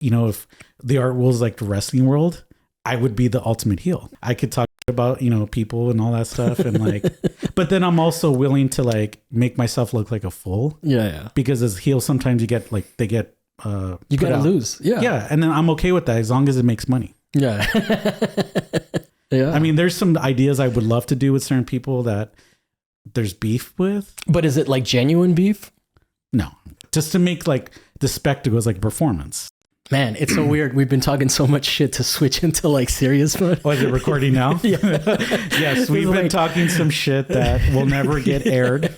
if the art world is like the wrestling world, I would be the ultimate heel. I could talk about, people and all that stuff. And like, but then I'm also willing to like make myself look like a fool. Yeah. Because as heels, sometimes you get like, you gotta lose. Yeah. Yeah. And then I'm okay with that as long as it makes money. Yeah. Yeah. I mean, there's some ideas I would love to do with certain people that there's beef with. But is it like genuine beef? No, just to make like the spectacles like performance. Man, it's so weird. We've been talking so much shit to switch into like serious mode. Oh, is it recording now? Yeah. Yes, we've been talking some shit that will never get aired.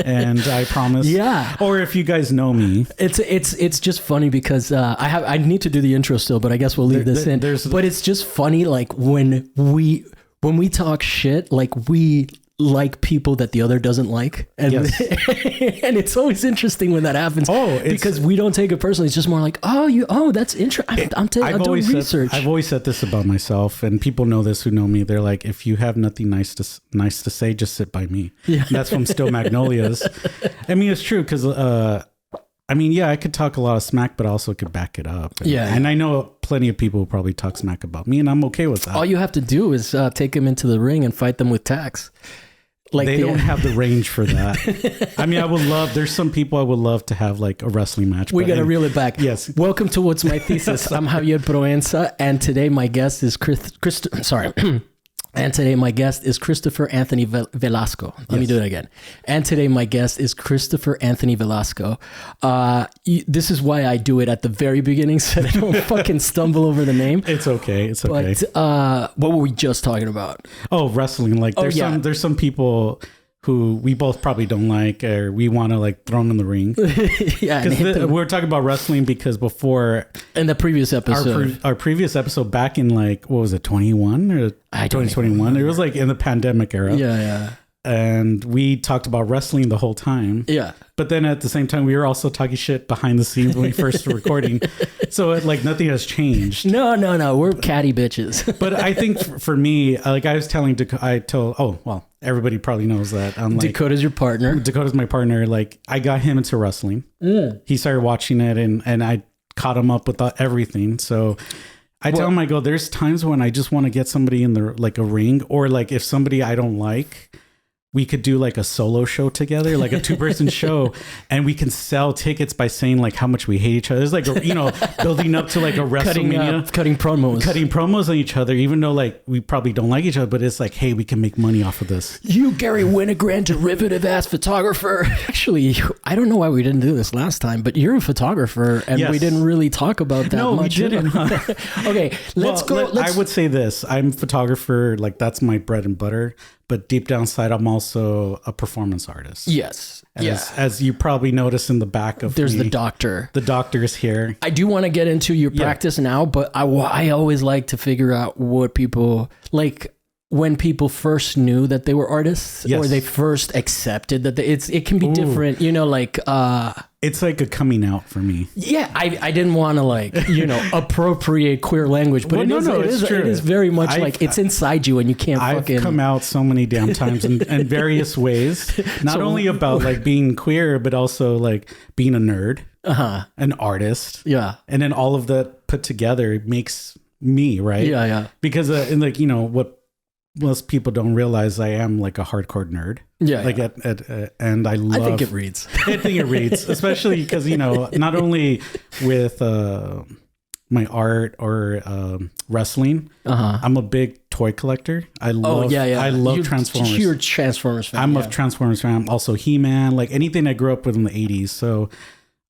And I promise. Yeah. Or if you guys know me. It's just funny because I need to do the intro still, but I guess we'll leave this in. But it's just funny like when we talk shit, like we like people that the other doesn't like. And, yes. And it's always interesting when that happens. Because we don't take it personally. It's just more like, that's interesting. I'm doing research. I've always said this about myself, and people know this who know me. They're like, if you have nothing nice to say, just sit by me. Yeah. And that's from Still Magnolias. I mean, it's true because, I could talk a lot of smack, but I also could back it up. And I know plenty of people who probably talk smack about me, and I'm okay with that. All you have to do is take them into the ring and fight them with tacks. Like they don't have the range for that. I mean, there's some people I would love to have like a wrestling match. We got to reel it back. Yes. Welcome to What's My Thesis. I'm Javier Proenza, and today my guest is And today my guest is Christopher Anthony Velasco. Let me do it again. And today my guest is Christopher Anthony Velasco. This is why I do it at the very beginning so I don't fucking stumble over the name. It's okay. But what were we just talking about? Oh, wrestling. Like there's some people who we both probably don't like, or we want to like throw them in the ring. Yeah, we're talking about wrestling because before in the previous episode, our previous episode back in like what was it, 21 or 2021? It was like in the pandemic era. Yeah. And we talked about wrestling the whole time. Yeah. But then at the same time, we were also talking shit behind the scenes when we first were recording. So like nothing has changed. No. We're catty bitches. But I think for me, like I was telling everybody probably knows that. I'm like, Dakota's your partner. Dakota's my partner. Like I got him into wrestling. He started watching it and I caught him up with everything. So I tell him, I go, there's times when I just want to get somebody in the like a ring, or like if somebody I don't like, we could do like a solo show together, like a 2-person show, and we can sell tickets by saying like how much we hate each other. It's like, building up to like a WrestleMania. Cutting promos on each other, even though like we probably don't like each other, but it's like, hey, we can make money off of this. You, Gary Winogrand, derivative ass photographer. Actually, I don't know why we didn't do this last time, but you're a photographer and we didn't really talk about that much. No, we didn't. Okay, let's go. I would say this. I'm a photographer. Like that's my bread and butter. But deep down inside, I'm also a performance artist. Yes. As you probably notice in the back of There's the doctor. The doctor is here. I do want to get into your practice now, but I always like to figure out what people like when people first knew that they were artists, or they first accepted that it can be different, it's like a coming out for me. Yeah, I didn't want to appropriate queer language, but it is very much like it's inside you and you can't I've come out so many damn times in various ways. Not only about like being queer, but also like being a nerd, an artist. Yeah. And then all of that put together makes me, right? Yeah. Because what most people don't realize, I am like a hardcore nerd. Yeah. And I think it reads. I think it reads, especially because, not only with my art or wrestling, I'm a big toy collector. I love Transformers. You're a Transformers fan. I'm a Transformers fan. I'm also He-Man, like anything I grew up with in the 80s. So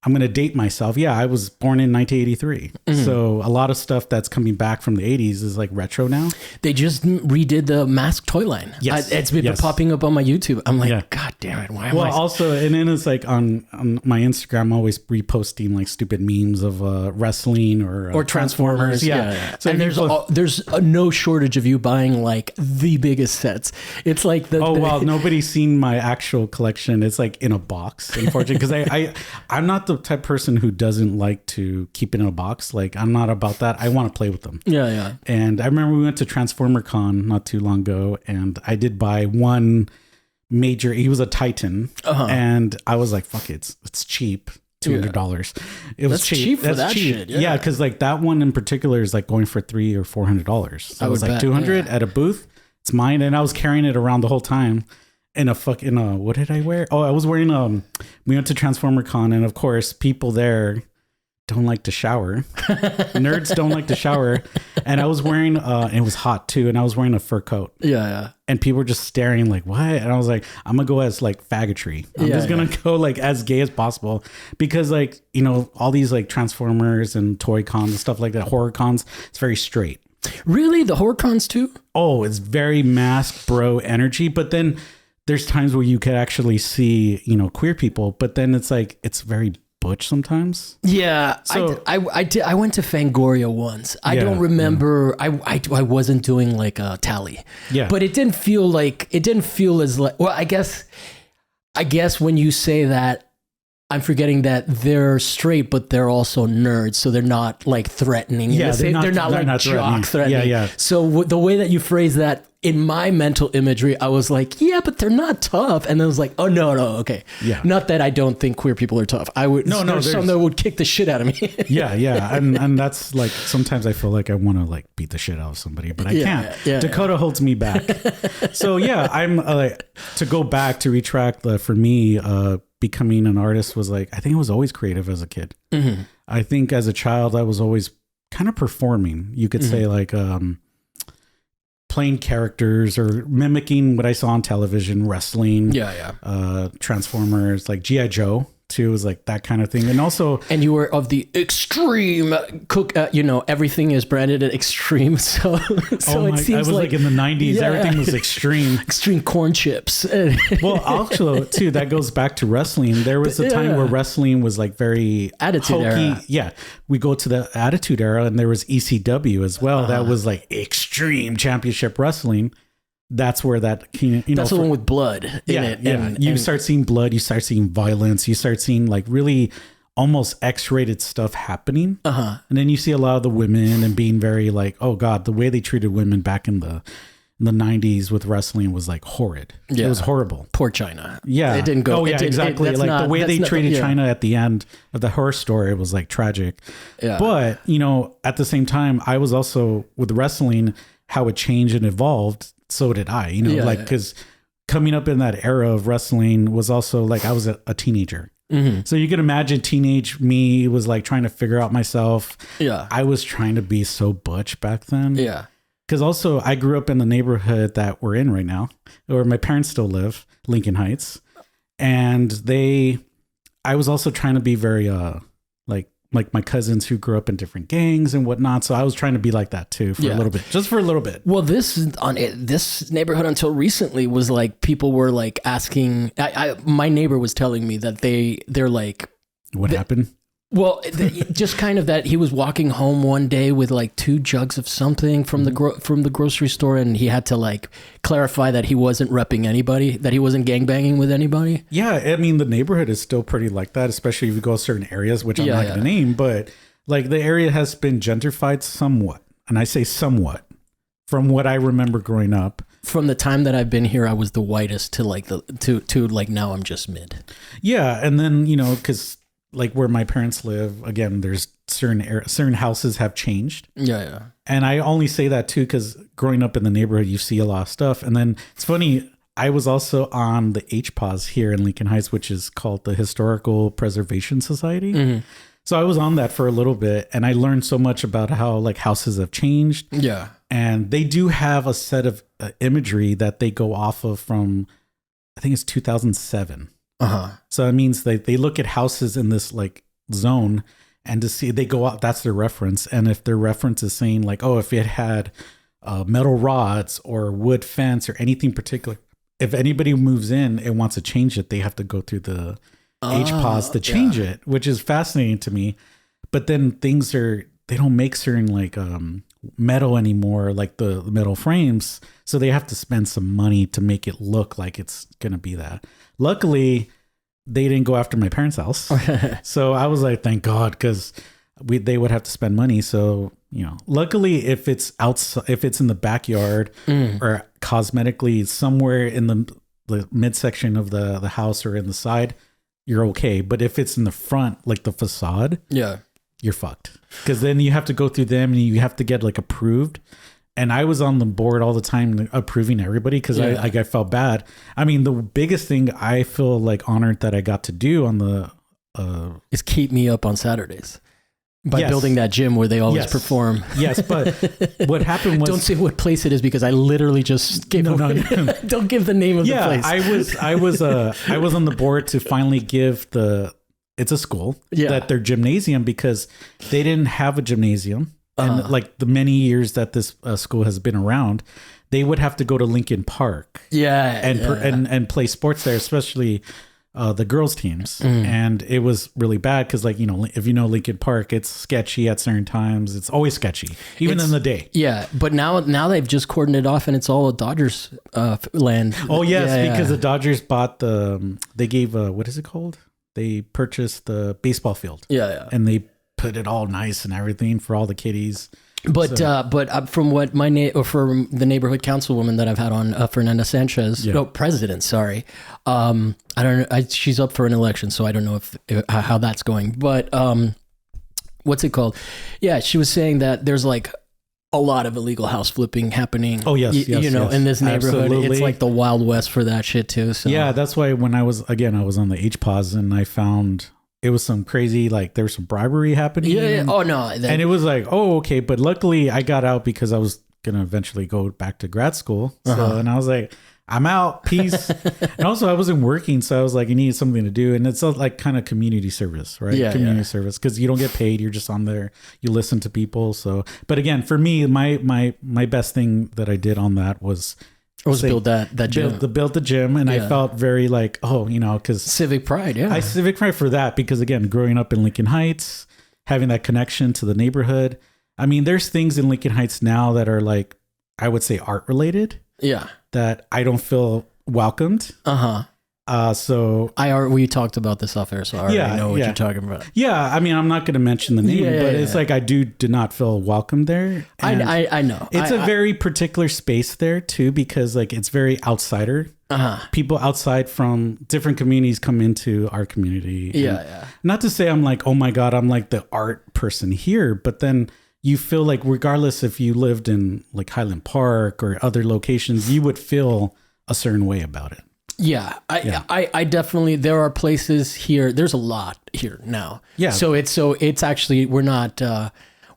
I'm going to date myself. Yeah, I was born in 1983. Mm-hmm. So a lot of stuff that's coming back from the 80s is like retro now. They just redid the Mask toy line. Yes. It's been popping up on my YouTube. I'm like, God damn it. Why am I... also, and then it's like on my Instagram, I'm always reposting like stupid memes of wrestling or Transformers. Yeah. So and there's no shortage of you buying like the biggest sets. It's like nobody's seen my actual collection. It's like in a box, unfortunately, because I'm not the type of person who doesn't like to keep it in a box. Like I'm not about that. I want to play with them. Yeah. And I remember we went to Transformer Con not too long ago, and I did buy one major. He was a Titan, and I was like, "Fuck it, it's cheap." $200. It was cheap. For that shit. Yeah, because like that one in particular is like going for $300 or $400. So I was like $200 at a booth. It's mine, and I was carrying it around the whole time. In a fucking what did I wear? Oh, I was wearing we went to Transformer Con, and of course people there don't like to shower. Nerds don't like to shower. And I was wearing it was hot too, and I was wearing a fur coat. Yeah. And people were just staring like, what? And I was like, I'm gonna go as like faggotry. I'm just gonna go like as gay as possible. Because like, you know, all these like Transformers and toy cons and stuff like that, horror cons, it's very straight. Really? The horror cons too? Oh, it's very mask bro energy. But then there's times where you could actually see, you know, queer people, but then it's like, it's very butch sometimes. Yeah. So I went to Fangoria once. I don't remember. I wasn't doing like a tally. Yeah. But it didn't feel as like, well, I guess when you say that, I'm forgetting that they're straight, but they're also nerds, so they're not like threatening. Yeah, they're not like jock threatening. Yeah. So the way that you phrase that in my mental imagery, I was like, yeah, but they're not tough. And then I was like, oh no, okay. Yeah. Not that I don't think queer people are tough. There's some that would kick the shit out of me. yeah. And that's like, sometimes I feel like I want to like beat the shit out of somebody, but I can't. Dakota holds me back. So yeah, I'm to go back to retract for me, becoming an artist was like, I think I was always creative as a kid. Mm-hmm. I think as a child, I was always kind of performing. You could say like playing characters or mimicking what I saw on television, wrestling, Transformers, like G.I. Joe too, was like that kind of thing. And also, and you were of the extreme cook, everything is branded at extreme. So it seems I was like in the 90s, everything was extreme. Extreme corn chips. Well, also too, that goes back to wrestling. There was a time where wrestling was like very attitude hokey. Era. Yeah. We go to the attitude era, and there was ECW as well. That was like extreme championship wrestling. That's where that, that's the one with blood in it. And you start seeing blood, you start seeing violence, you start seeing like really almost X-rated stuff happening. And then you see a lot of the women and being very like, oh God, the way they treated women back in the 90s with wrestling was like horrid. Yeah. It was horrible. Poor China. Yeah. It didn't go. Oh yeah, exactly. Like the way they treated China at the end of the horror story was like tragic. Yeah. But, at the same time, I was also with wrestling, how it changed and evolved. So did I, because coming up in that era of wrestling was also like, I was a teenager. Mm-hmm. So you can imagine teenage me was like trying to figure out myself. Yeah. I was trying to be so butch back then. Yeah. Because also I grew up in the neighborhood that we're in right now, where my parents still live, Lincoln Heights. And I was also trying to be very, like my cousins who grew up in different gangs and whatnot. So I was trying to be like that too for a little bit, just for a little bit. Well, this neighborhood until recently was like, people were like asking, my neighbor was telling me that they're like, what happened? Well, just kind of that he was walking home one day with like 2 jugs of something from the grocery store, and he had to like clarify that he wasn't repping anybody, that he wasn't gangbanging with anybody. Yeah, I mean the neighborhood is still pretty like that, especially if you go to certain areas, which I'm not going to name, but like the area has been gentrified somewhat, and I say somewhat, from what I remember growing up. From the time that I've been here, I was the whitest to like to like now I'm just mid. Yeah, and then because like where my parents live, again, there's certain houses have changed. Yeah. And I only say that too, because growing up in the neighborhood, you see a lot of stuff. And then it's funny, I was also on the HPAS here in Lincoln Heights, which is called the Historical Preservation Society. Mm-hmm. So I was on that for a little bit, and I learned so much about how like houses have changed. Yeah. And they do have a set of imagery that they go off of from, I think it's 2007. So that means they look at houses in this like zone, and to see, they go out, that's their reference. And if their reference is saying like, oh, if it had metal rods or wood fence or anything particular, if anybody moves in and wants to change it, they have to go through the HPAS to change it, which is fascinating to me. But then they don't make certain like metal anymore, like the metal frames. So they have to spend some money to make it look like it's going to be that. Luckily, they didn't go after my parents' house. So I was like, thank God, because they would have to spend money. So, luckily if it's outside, if it's in the backyard or cosmetically somewhere in the midsection of the house or in the side, you're okay. But if it's in the front, like the facade, you're fucked. Because then you have to go through them and you have to get like approved. And I was on the board all the time approving everybody because I felt bad. I mean, the biggest thing I feel like honored that I got to do on the is keep me up on Saturdays by building that gym where they always perform. Yes, but what happened was, don't say what place it is because I literally just gave don't give the name of the place. I was on the board to finally give it's a school that their gymnasium, because they didn't have a gymnasium. And like the many years that this school has been around, they would have to go to Lincoln Park, and play sports there, especially the girls' teams. And it was really bad because, like, you know, if you know Lincoln Park, it's sketchy at certain times. It's always sketchy, even in the day. Yeah, but now they've just cordoned it off, and it's all Dodgers land. Oh yes, because the Dodgers bought they gave what is it called? They purchased the baseball field. And they put it all nice and everything for all the kiddies. But from what from the neighborhood councilwoman that I've had on, Fernanda Sanchez, president, sorry. I don't know. She's up for an election, so I don't know how that's going. But what's it called? Yeah, she was saying that there's like a lot of illegal house flipping happening. Oh yes, you know, in this neighborhood. Absolutely. It's like the Wild West for that shit too. So yeah, that's why when I was on the HPAWS and I found it was some crazy, like there was some bribery happening. Yeah. Oh no. And it was like, oh, okay. But luckily I got out because I was going to eventually go back to grad school. So, and I was like, I'm out. Peace. And also I wasn't working. So I was like, I need something to do. And it's like kind of community service, right? Yeah. Community service. Cause you don't get paid. You're just on there. You listen to people. So, but again, for me, my best thing that I did on that was build that gym. Build the gym. And I felt very like, you know, because civic pride. Yeah. Civic pride for that, because again, growing up in Lincoln Heights, having that connection to the neighborhood. I mean, there's things in Lincoln Heights now that are like, I would say art related. Yeah. That I don't feel welcomed. So we talked about this off air, so I already know what you're talking about. Yeah, I mean, I'm not going to mention the name, but it's like I did not feel welcome there. I know. It's a very particular space there too, because like it's very outsider. People outside from different communities come into our community. Not to say I'm like, oh my God, I'm like the art person here, but then you feel like regardless if you lived in like Highland Park or other locations, you would feel a certain way about it. I definitely, there are places here. There's a lot here now. Yeah. So it's actually, we're not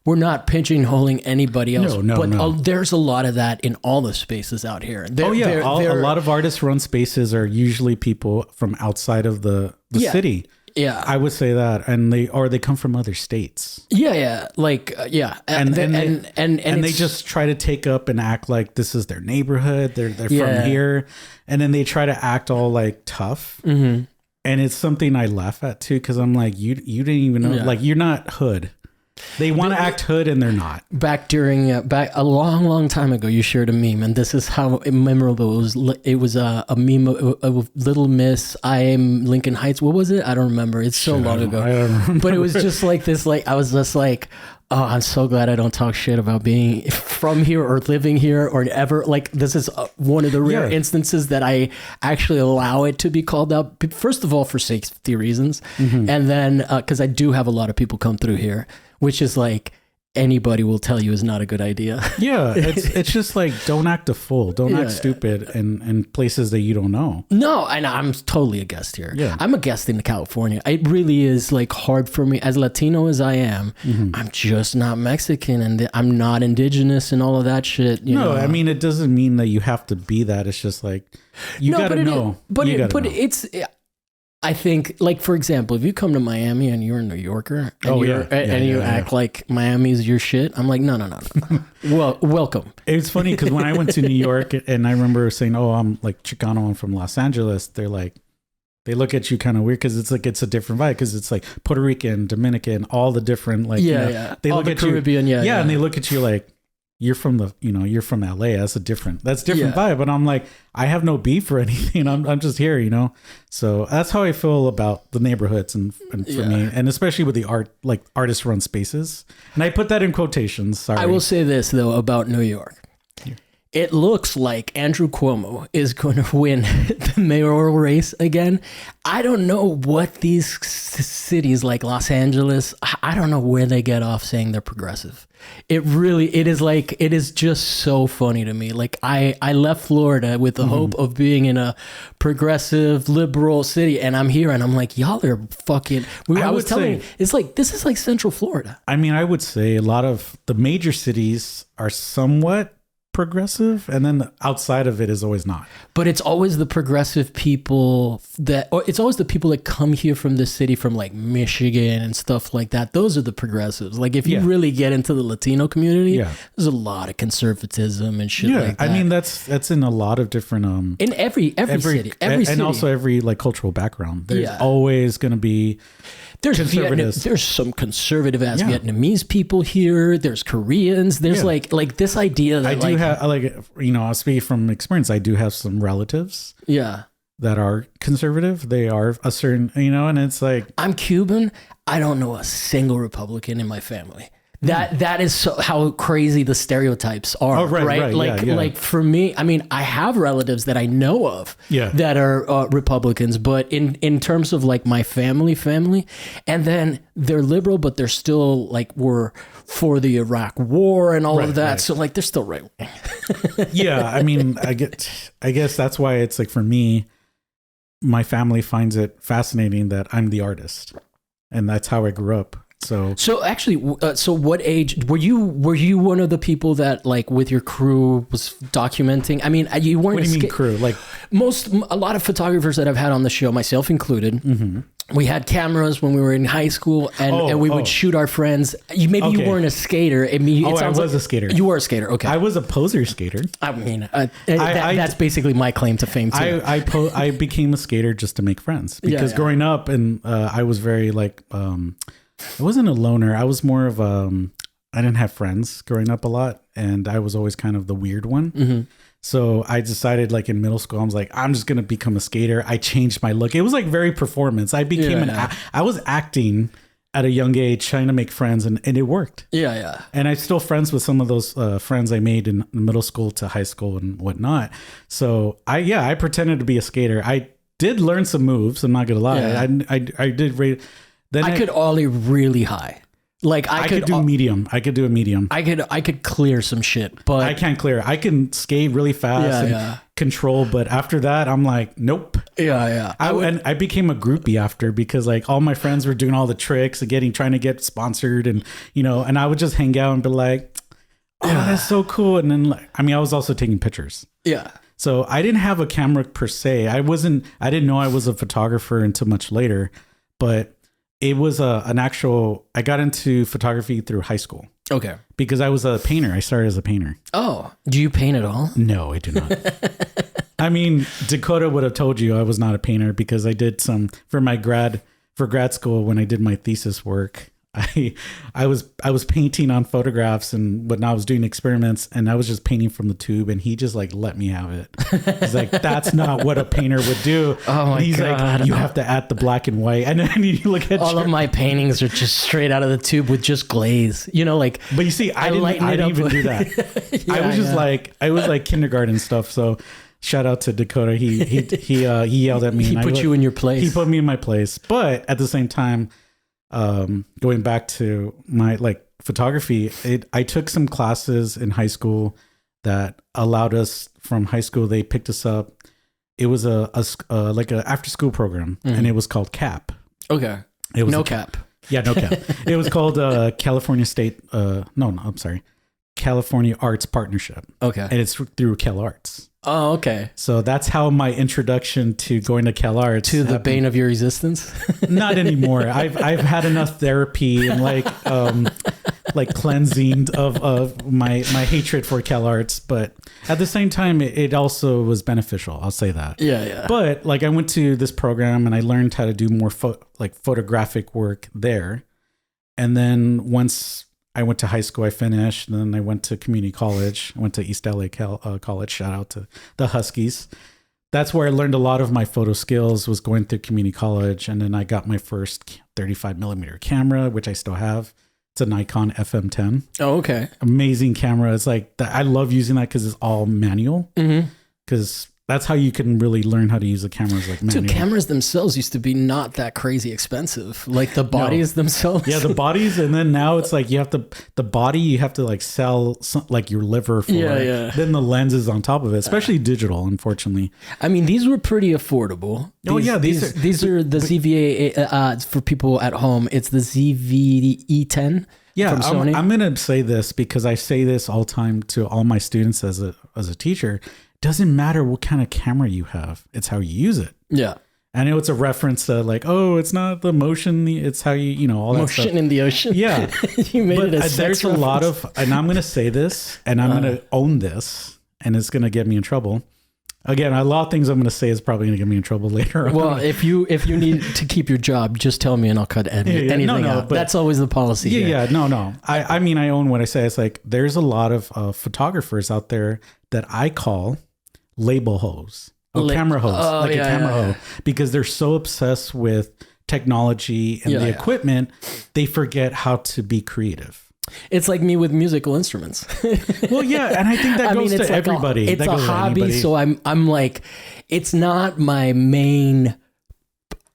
pigeonholing anybody else. No. There's a lot of that in all the spaces out here. A lot of artist-run spaces are usually people from outside of the city. Yeah, I would say that, and they come from other states. And they just try to take up and act like this is their neighborhood. They're from here, and then they try to act all like tough. And it's something I laugh at too, because I'm like, you didn't even know, like you're not hood. They want to act hood and they're not. Back a long time ago, you shared a meme, and this is how memorable it was. It was a meme of Little Miss. I am Lincoln Heights. What was it? I don't remember. It's so long ago. I don't remember. But it was just like this. Like I was just like, oh, I'm so glad I don't talk shit about being from here or living here or ever. Like this is one of the rare instances that I actually allow it to be called out. First of all, for safety reasons, and then because I do have a lot of people come through here, which is like anybody will tell you is not a good idea. Yeah, it's just like don't act a fool, don't act stupid in places that you don't know. No, and I'm totally a guest here. Yeah, I'm a guest in California. It really is like hard for me as Latino as I am. I'm just not Mexican, and I'm not indigenous and all of that shit. You know? I mean it doesn't mean that you have to be that. It's just like you gotta know. It's. I think, like, for example, if you come to Miami and you're a New Yorker and you act like Miami's your shit, I'm like, no. Well, welcome. It's funny because when I went to New York and I remember saying, oh, I'm like Chicano, I'm from Los Angeles. They're like, they look at you kind of weird because it's like, it's a different vibe because it's like Puerto Rican, Dominican, all the different, like, they all look at Caribbean, you. And they look at you like, you're from you're from LA. That's different vibe. But I'm like, I have no beef or anything. I'm just here, So that's how I feel about the neighborhoods and for me, and especially with the artist run spaces. And I put that in quotations. Sorry. I will say this though about New York. it looks like Andrew Cuomo is going to win the mayoral race again. I don't know what these cities like Los Angeles, I don't know where they get off saying they're progressive. It is just so funny to me. Like I left Florida with the hope of being in a progressive liberal city, and I'm here and I'm like, y'all are fucking, I was telling you, it's like, this is like Central Florida. I mean, I would say a lot of the major cities are somewhat progressive, and then outside of it is always not. But it's always the progressive people it's always the people that come here from the city, from like Michigan and stuff like that. Those are the progressives. Like if you really get into the Latino community, there's a lot of conservatism and shit like that. I mean, that's in a lot of different in every city, every city, and also every like cultural background. There's always going to be there's some conservative ass Vietnamese people here. There's Koreans. There's like this idea that I do have, like, you know, I'll speak from experience. I do have some relatives. Yeah. That are conservative. They are a certain, you know, and it's like, I'm Cuban. I don't know a single Republican in my family. That is so, how crazy the stereotypes are, right? Like for me, I mean, I have relatives that I know of that are Republicans, but in terms of like my family, and then they're liberal, but they're still like, were for the Iraq war and all of that. So like, they're still right wing. I mean, I guess that's why it's like, for me, my family finds it fascinating that I'm the artist, and that's how I grew up. So actually, so what age were you? Were you one of the people that, like, with your crew was documenting? I mean, you weren't. What do you mean crew? Like a lot of photographers that I've had on the show, myself included. We had cameras when we were in high school, and we would shoot our friends. You weren't a skater. I was a skater. You were a skater. Okay. I was a poser skater. I mean, that's basically my claim to fame too. I became a skater just to make friends, because growing up, and I was very like, I wasn't a loner. I was more of I didn't have friends growing up a lot, and I was always kind of the weird one. So I decided, like, in middle school, I was like, I'm just going to become a skater. I changed my look. It was like very performance. I became I was acting at a young age, trying to make friends, and it worked. And I'm still friends with some of those friends I made in middle school to high school and whatnot. So I pretended to be a skater. I did learn some moves. I'm not going to lie. I did. Then I could ollie really high. Like I could do medium. I could do a medium. I could clear some shit, but I can't clear. I can skate really fast and control, but after that, I'm like, nope. I became a groupie after, because like all my friends were doing all the tricks and trying to get sponsored, and you know, and I would just hang out and be like, oh, that's so cool. And then, like, I mean, I was also taking pictures. So I didn't have a camera per se. I didn't know I was a photographer until much later, but it was I got into photography through high school. Okay. Because I was a painter. I started as a painter. Oh, do you paint at all? No, I do not. I mean, Dakota would have told you I was not a painter, because I did some for grad school when I did my thesis work. I was painting on photographs, and when I was doing experiments, and I was just painting from the tube, and he just like let me have it. He's like, that's not what a painter would do. Oh my He's God. like, you have to add the black and white, and then you look at all of my paintings are just straight out of the tube with just glaze, you know, like. But you see, I didn't even do that. I was just like, I was like kindergarten stuff. So shout out to Dakota. He yelled at me. He put you in your place. He put me in my place, but at the same time, going back to my like photography, I took some classes in high school that allowed us, from high school, they picked us up. It was a like a after school program, and it was called CAP. Okay. It was no cap. Yeah, no cap. It was called California State. I'm sorry, California Arts Partnership. Okay. And it's through Cal Arts. Oh, okay. So that's how my introduction to going to Cal Arts to the bane of your existence. Not anymore. I've had enough therapy and like cleansing of my hatred for Cal Arts, but at the same time, it also was beneficial. I'll say that. Yeah. But like I went to this program and I learned how to do more photographic work there, and then once I went to high school, I finished, and then I went to community college. I went to East LA College. Shout out to the Huskies. That's where I learned a lot of my photo skills, was going through community college. And then I got my first 35 millimeter camera, which I still have It's a Nikon FM10. Oh, okay. Amazing camera. It's like I love using that because it's all manual. Because that's how you can really learn how to use the cameras like manual. Dude, cameras themselves used to be not that crazy expensive. Like the bodies themselves. Yeah, the bodies, and then now it's like you have to like sell like your liver for it. Yeah. Then the lenses on top of it, especially digital, unfortunately. I mean, these were pretty affordable. These are the ZVA for people at home. It's the ZV-E10. Yeah, from Sony. I'm gonna say this because I say this all the time to all my students as a teacher. Doesn't matter what kind of camera you have, it's how you use it. Yeah. I know it's a reference to like, oh, it's not the motion, it's how you all that stuff. Motion in the ocean. Yeah. You made it a sex there's reference. A lot of, and I'm going to say this, and I'm going to own this, and it's going to get me in trouble. Again, a lot of things I'm going to say is probably going to get me in trouble later on. Well, if you need to keep your job, just tell me and I'll cut anything out. But that's always the policy. Yeah, no. I mean, I own what I say. It's like, there's a lot of photographers out there that I call label hoes. Camera hoes. A camera hoe. Because they're so obsessed with technology and the equipment, they forget how to be creative. It's like me with musical instruments. Well, yeah, and I think that goes to everybody. It's a hobby, so I'm like, it's not my main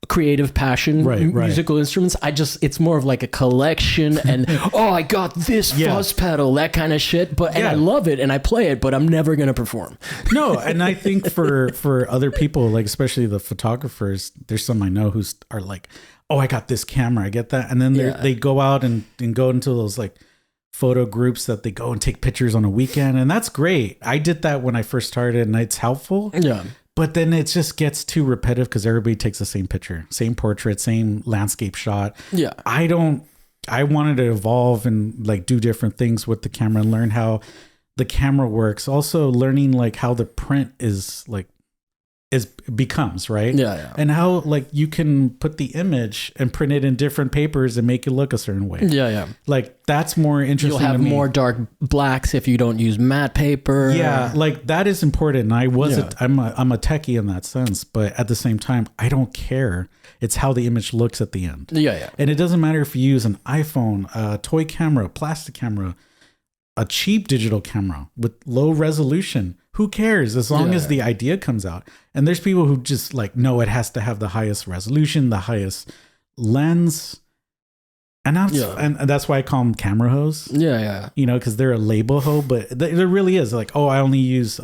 creative passion, musical instruments. It's more of like a collection and I got this fuzz pedal, that kind of shit. And I love it and I play it, but I'm never gonna perform. No, and I think for other people, like especially the photographers, there's some I know who are like, oh, I got this camera, I get that, and then they go out and go into those like photo groups that they go and take pictures on a weekend, and that's great. I did that when I first started, and it's helpful. Yeah. But then it just gets too repetitive because everybody takes the same picture, same portrait, same landscape shot. Yeah. I wanted to evolve and like do different things with the camera and learn how the camera works. Also learning like how the print becomes, right? Yeah. And how like you can put the image and print it in different papers and make it look a certain way. Yeah. Like that's more interesting. You'll have more dark blacks if you don't use matte paper. Yeah, like that is important. And I'm a techie in that sense, but at the same time, I don't care. It's how the image looks at the end. Yeah. And it doesn't matter if you use an iPhone, a toy camera, plastic camera, a cheap digital camera with low resolution. Who cares as long as the idea comes out? And there's people who just like, no, it has to have the highest resolution, the highest lens. And that's why I call them camera hoes. Yeah. Because they're a label hoe, but there really is like, oh, I only use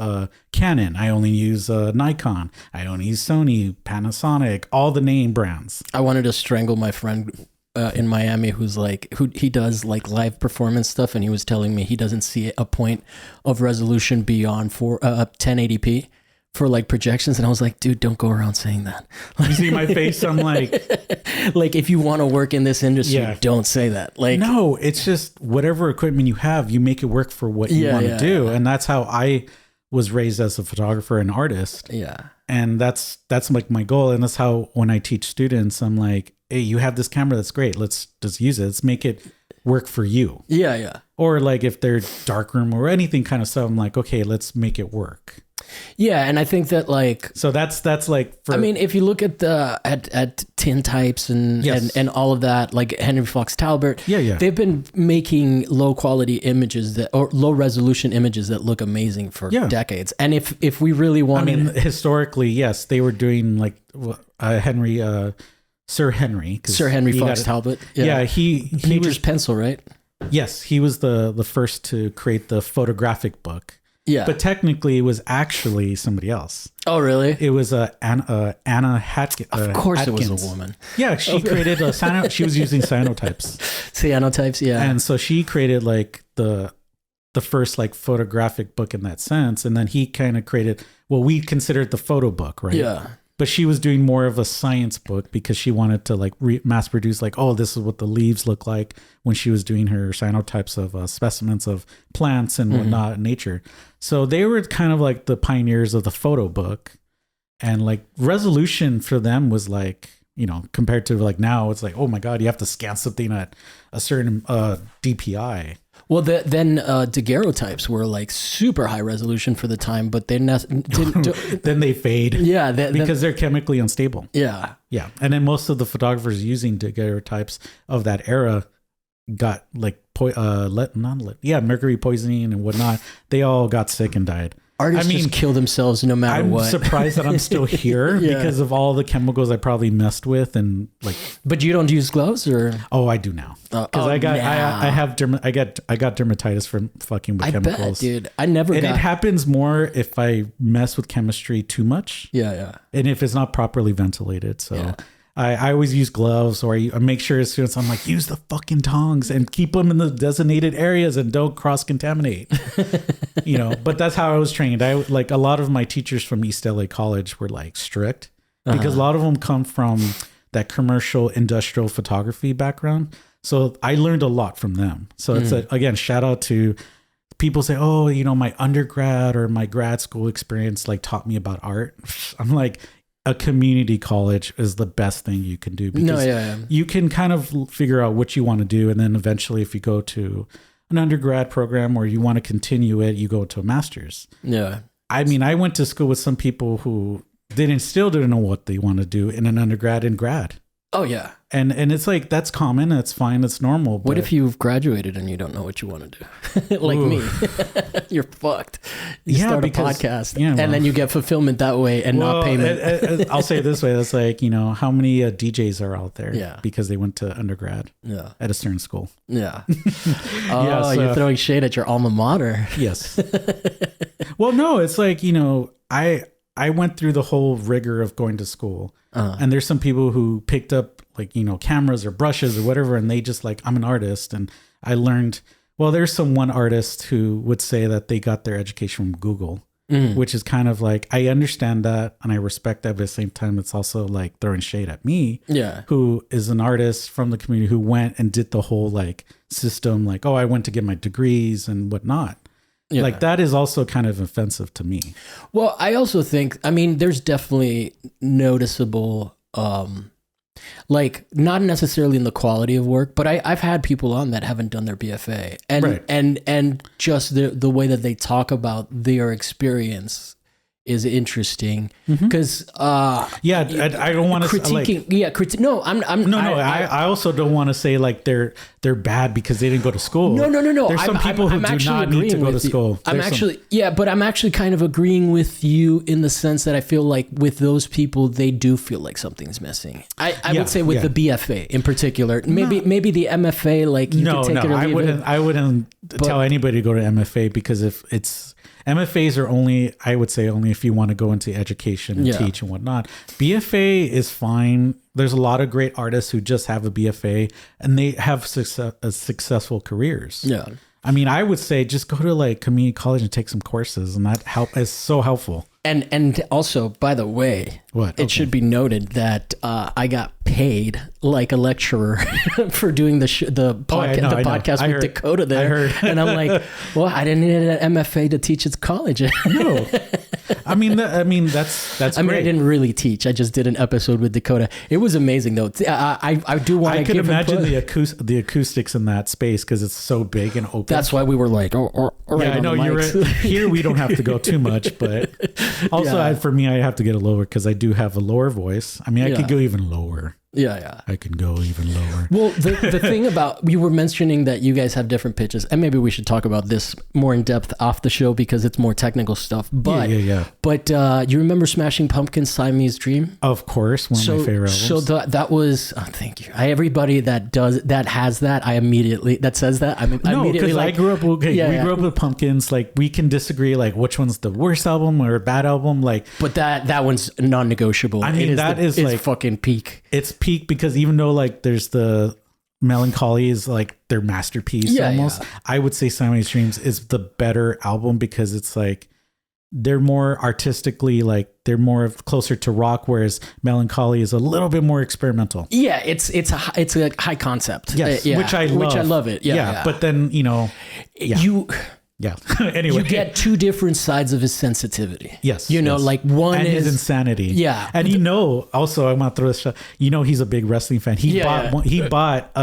Canon. I only use Nikon. I only use Sony, Panasonic, all the name brands. I wanted to strangle my friend in Miami who he does like live performance stuff, and he was telling me he doesn't see a point of resolution beyond 1080p for like projections, and I was like, dude, don't go around saying that. You see my face? I'm like if you want to work in this industry, don't say that. Like, no, it's just whatever equipment you have, you make it work for what you want to do. And that's how I was raised as a photographer and artist. Yeah. And that's like my goal. And that's how when I teach students, I'm like, hey, you have this camera, that's great. Let's just use it. Let's make it work for you. Yeah. Or like if they're darkroom or anything kind of stuff, I'm like, okay, let's make it work. Yeah, and I think that like, so that's like, I mean, if you look at at tintypes and all of that, like Henry Fox Talbot, they've been making low quality images or low resolution images that look amazing for decades. And if we really want, I mean, historically, yes, they were doing like Sir Henry Fox Talbot. Yeah, he Nature's was pencil, right? Yes, he was the first to create the photographic book. Yeah, but technically, it was actually somebody else. Oh, really? It was Anna Atkins. Of course, it was a woman. Yeah, she created she was using cyanotypes. Cyanotypes, yeah. And so she created like the first like photographic book in that sense, and then he kind of created what we considered the photo book, right? Yeah. But she was doing more of a science book because she wanted to like mass produce like, oh, this is what the leaves look like when she was doing her cyanotypes of specimens of plants and whatnot in nature. So they were kind of like the pioneers of the photo book, and like resolution for them was like, compared to like now, it's like, oh my God, you have to scan something at a certain DPI. Well, then daguerreotypes were like super high resolution for the time, but they didn't. Then they fade. Yeah, because they're chemically unstable. Yeah. And then most of the photographers using daguerreotypes of that era got like mercury poisoning and whatnot. They all got sick and died. Artists just kill themselves no matter what. I'm surprised that I'm still here because of all the chemicals I probably messed with and like. But you don't use gloves, or? Oh, I do now. Because I got dermatitis from fucking with chemicals. Bet, dude. It happens more if I mess with chemistry too much. Yeah. And if it's not properly ventilated, so. I always use gloves, or I make sure as soon as I'm like, use the fucking tongs and keep them in the designated areas and don't cross contaminate, but that's how I was trained. I like a lot of my teachers from East LA College were like strict because a lot of them come from that commercial industrial photography background. So I learned a lot from them. So it's again, shout out to people say, oh, my undergrad or my grad school experience like taught me about art. I'm like, a community college is the best thing you can do because you can kind of figure out what you want to do. And then eventually if you go to an undergrad program or you want to continue it, you go to a master's. Yeah. I mean, I went to school with some people who still didn't know what they want to do in an undergrad and grad. Oh yeah. And it's like, that's common. That's fine. It's normal. What if you've graduated and you don't know what you want to do? Like me, you're fucked. You start a podcast and then you get fulfillment that way and not payment. I'll say it this way. That's like, how many DJs are out there because they went to undergrad at a certain school. Yeah. You're throwing shade at your alma mater. Yes. Well, no, it's like, I went through the whole rigor of going to school. And there's some people who picked up like, cameras or brushes or whatever. And they just like, I'm an artist. And I learned, there's one artist who would say that they got their education from Google, which is kind of like, I understand that. And I respect that. But at the same time, it's also like throwing shade at me, who is an artist from the community who went and did the whole like system, like, I went to get my degrees and whatnot. Yeah. Like that is also kind of offensive to me. Well, I also think, there's definitely noticeable, like not necessarily in the quality of work, but I've had people on that haven't done their BFA and just the way that they talk about their experience is interesting because I don't want to critiquing. I also don't want to say like they're bad because they didn't go to school. No. There's some people who do not need to go to school. I'm actually kind of agreeing with you in the sense that I feel like with those people they do feel like something's missing. I would say with the BFA in particular, maybe the MFA like you could take it or leave it. I wouldn't tell anybody to go to MFA because if it's MFAs are only, I would say, only if you want to go into education and teach and whatnot. BFA is fine. There's a lot of great artists who just have a BFA and they have successful careers. Yeah. I would say just go to like community college and take some courses, and that is so helpful. And also, by the way, it should be noted that I got paid like a lecturer for doing the podcast with Dakota there. And I'm like, I didn't need an MFA to teach at college. No. That's great. I didn't really teach. I just did an episode with Dakota. It was amazing though. I do want to give imagine the acoustics in that space because it's so big and open. That's why we were like, I know you're right. Here we don't have to go too much, but also for me, I have to get a lower because I do have a lower voice. I could go even lower. Yeah. I can go even lower. Well, the thing about, you were mentioning that you guys have different pitches, and maybe we should talk about this more in depth off the show because it's more technical stuff. But But you remember Smashing Pumpkins' Siamese Dream? Of course, one of my favorite albums. So that was, thank you. Everybody that has that, that says that, immediately like, I grew up. We grew up with Pumpkins. Like we can disagree, like which one's the worst album or a bad album, like. But that one's non-negotiable. That is like fucking peak. It's peak because even though like there's the Melancholy is like their masterpiece almost. I would say Siamese Dreams is the better album because it's like they're more artistically like they're more closer to rock, whereas Melancholy is a little bit more experimental. Yeah, it's a high concept. Yes, which I love it. But then anyway, you get two different sides of his sensitivity. Yes. Like one and is his insanity. Yeah. And also I'm going to throw this, he's a big wrestling fan. He bought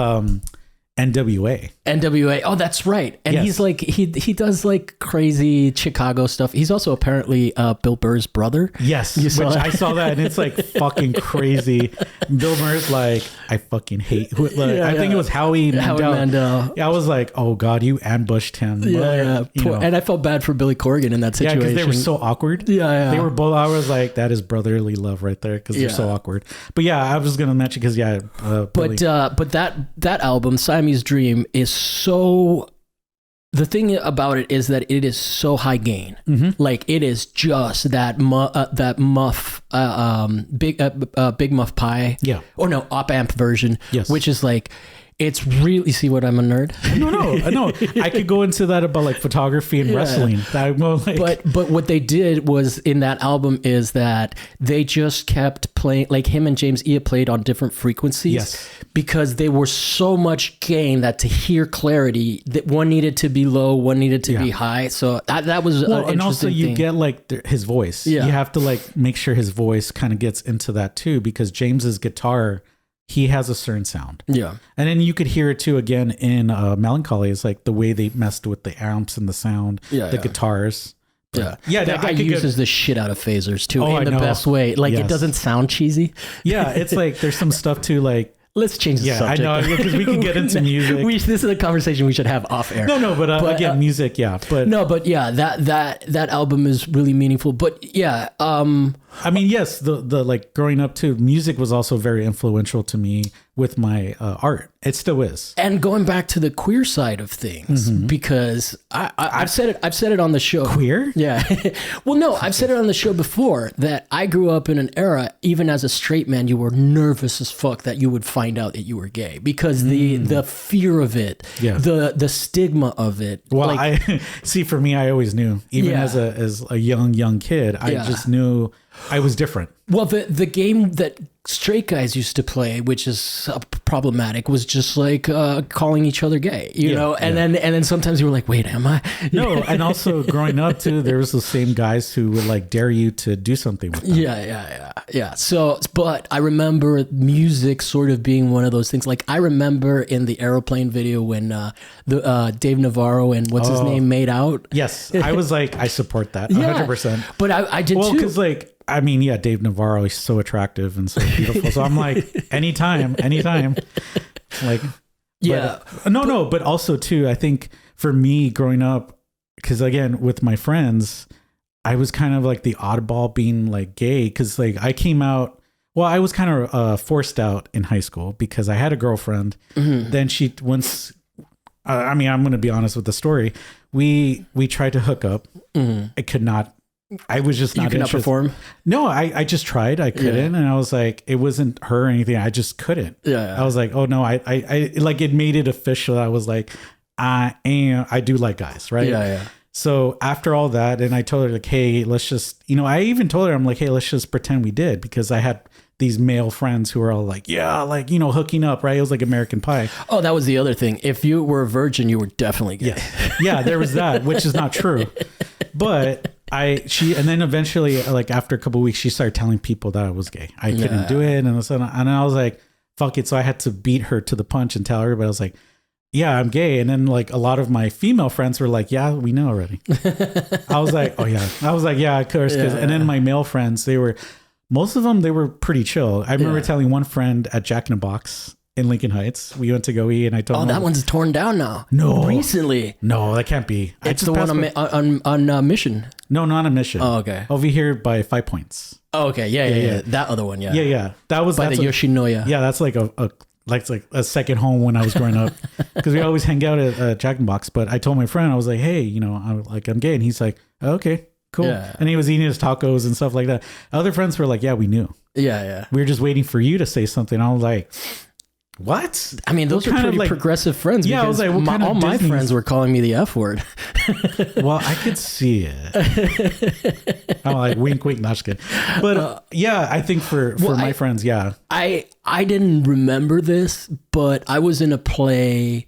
NWA. NWA. Oh, that's right. And he's like, he does like crazy Chicago stuff. He's also apparently Bill Burr's brother. Yes. I saw that and it's like fucking crazy. Bill Burr's like, I fucking hate. I think it was Howie Mandel. Yeah, I was like, oh God, you ambushed him. And I felt bad for Billy Corgan in that situation. Yeah, because they were so awkward. Yeah. They were both, I was like, that is brotherly love right there because they're so awkward. But yeah, I was going to mention because but that album, Siamese Dream, is so, the thing about it is that it is so high gain. Like it is just that muff big muff pie, or no, op amp version, which is like, it's really, see what I'm a nerd. No, I could go into that about like photography and wrestling. But what they did was in that album is that they just kept playing, like him and James Ea played on different frequencies, because they were so much gain that to hear clarity, that one needed to be low, one needed to be high. So that was an interesting and also you thing. get like his voice. You have to like make sure his voice kind of gets into that too, because James's guitar, he has a certain sound. Yeah. And then you could hear it too again in Melancholy. It's like the way they messed with the amps and the sound, the guitars. That guy uses the shit out of phasers too, in the best way. Like it doesn't sound cheesy. Yeah, it's like there's some stuff too, like, let's change the subject. I know, because we can get into music. This is a conversation we should have off air. But again, music, that album is really meaningful. But I mean, yes, the like growing up too, music was also very influential to me with my art. It still is. And going back to the queer side of things, because I've said it on the show. Queer? Yeah. Well, no, I've said it on the show before that I grew up in an era, even as a straight man, you were nervous as fuck that you would find out that you were gay, because the fear of it, the stigma of it. Well, like, I see, for me, I always knew, even as a young kid, I just knew I was different. Well, the game that straight guys used to play, which is problematic, was just like calling each other gay, you know? And then sometimes you were like, wait, am I? No, and also growing up too, there was the same guys who would like dare you to do something with them. Yeah. So, but I remember music sort of being one of those things. Like I remember in the Aeroplane video when Dave Navarro and what's his name made out. Yes, I was like, I support that 100%. But I did too. Well, because like, I mean, Dave Navarro, he's so attractive and so beautiful. So I'm like, anytime. Like, but also too, I think for me growing up, because again, with my friends, I was kind of like the oddball being like gay, because like I came out, well, I was kind of forced out in high school because I had a girlfriend. Then I mean, I'm going to be honest with the story. We tried to hook up. I could not. I was just not interested. You could not perform? No, I just tried. I couldn't. And I was like, it wasn't her or anything. I just couldn't. I was like, oh no, I like, it made it official. I was like, I do like guys. Right. So after all that, and I told her like, hey, let's just, I even told her, I'm like, hey, let's just pretend we did, because I had these male friends who were all like, hooking up, right? It was like American Pie. Oh, that was the other thing. If you were a virgin, you were definitely gay. Yeah, there was that, which is not true. But and then eventually, like after a couple of weeks, she started telling people that I was gay. I couldn't do it. And I was like, fuck it. So I had to beat her to the punch and tell everybody, I was like, yeah, I'm gay. And then like a lot of my female friends were like, yeah, we know already. I was like, oh yeah. I was like, yeah, of course. And then my male friends, most of them, they were pretty chill. I remember telling one friend at Jack in the Box in Lincoln Heights, we went to go eat, and I told him, that one's torn down now. No. Recently. No, that can't be. It's the one on Mission. No, not on Mission. Oh, okay. Over here by 5 Points. Oh, okay. Yeah. That other one, yeah. Yeah. That was by the Yoshinoya. Yeah, that's like a second home when I was growing up, because we always hang out at Jack in the Box. But I told my friend, I was like, hey, I'm gay, and he's like, oh, okay, cool. Yeah. And he was eating his tacos and stuff like that. Other friends were like, yeah, we knew. Yeah. We were just waiting for you to say something. I was like, what? I mean, those are pretty progressive friends. Yeah, I was like, all my friends were calling me the F word. Well, I could see it. I'm like, wink, wink, not just kidding. But I think for my friends, I didn't remember this, but I was in a play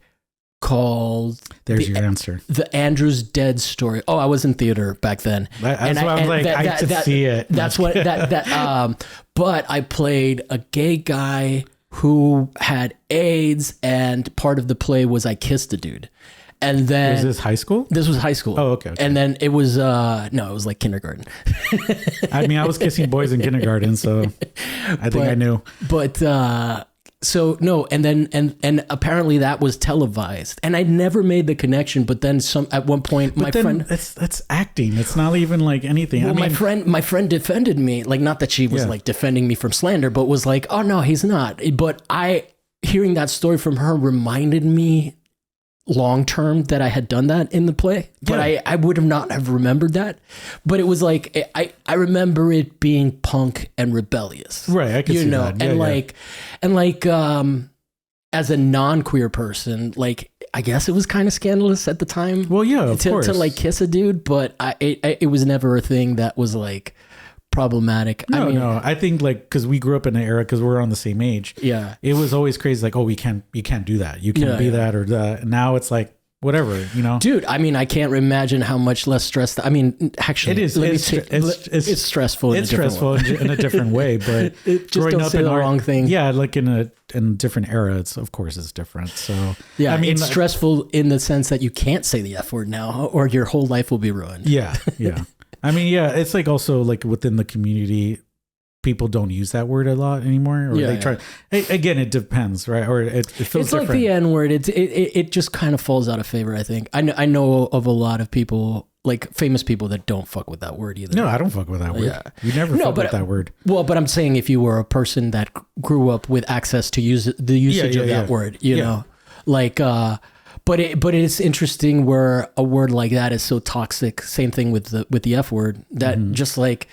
called There's your answer. The Andrew's Dead Story. Oh, I was in theater back then. That's why I was like, I could see it. That's what but I played a gay guy who had AIDS, and part of the play was I kissed a dude. And then was this high school? This was high school. Oh, okay. And then it was no, it was like kindergarten. I mean, I was kissing boys in kindergarten, so I think I knew. But so no, and then and apparently that was televised, and I never made the connection. But then at one point, my friend, that's acting. It's not even like anything. Well, my friend defended me, like not that she was like defending me from slander, but was like, oh no, he's not. But hearing that story from her reminded me long term that I had done that in the play, but I would have not have remembered that. But it was like I remember it being punk and rebellious, right? I can see that. And like as a non-queer person, like I guess it was kind of scandalous at the time. Well, yeah, of course, to like kiss a dude, but it was never a thing that was like problematic. No, I think like because we grew up in an era, because we're on the same age. Yeah, it was always crazy. Like, oh, you can't do that. You can't be that or that. Now it's like whatever, Dude, I mean, I can't imagine how much less stressed. I mean, actually, it is. It's stressful. It's stressful in a different way, but just don't say the wrong thing. Yeah, like in a different era, it's different. So yeah, I mean, it's stressful in the sense that you can't say the F word now, or your whole life will be ruined. Yeah. I mean, yeah, it's like also like within the community, people don't use that word a lot anymore. Or they try. Again, it depends, right? Or it feels it's like different. The N word. It just kind of falls out of favor. I think. I know of a lot of people, like famous people, that don't fuck with that word either. No, I don't fuck with that word. Yeah. You never fuck with that word. Well, but I'm saying if you were a person that grew up with access to the usage of that word, you know, like. But it's interesting where a word like that is so toxic. Same thing with the F word, that just like,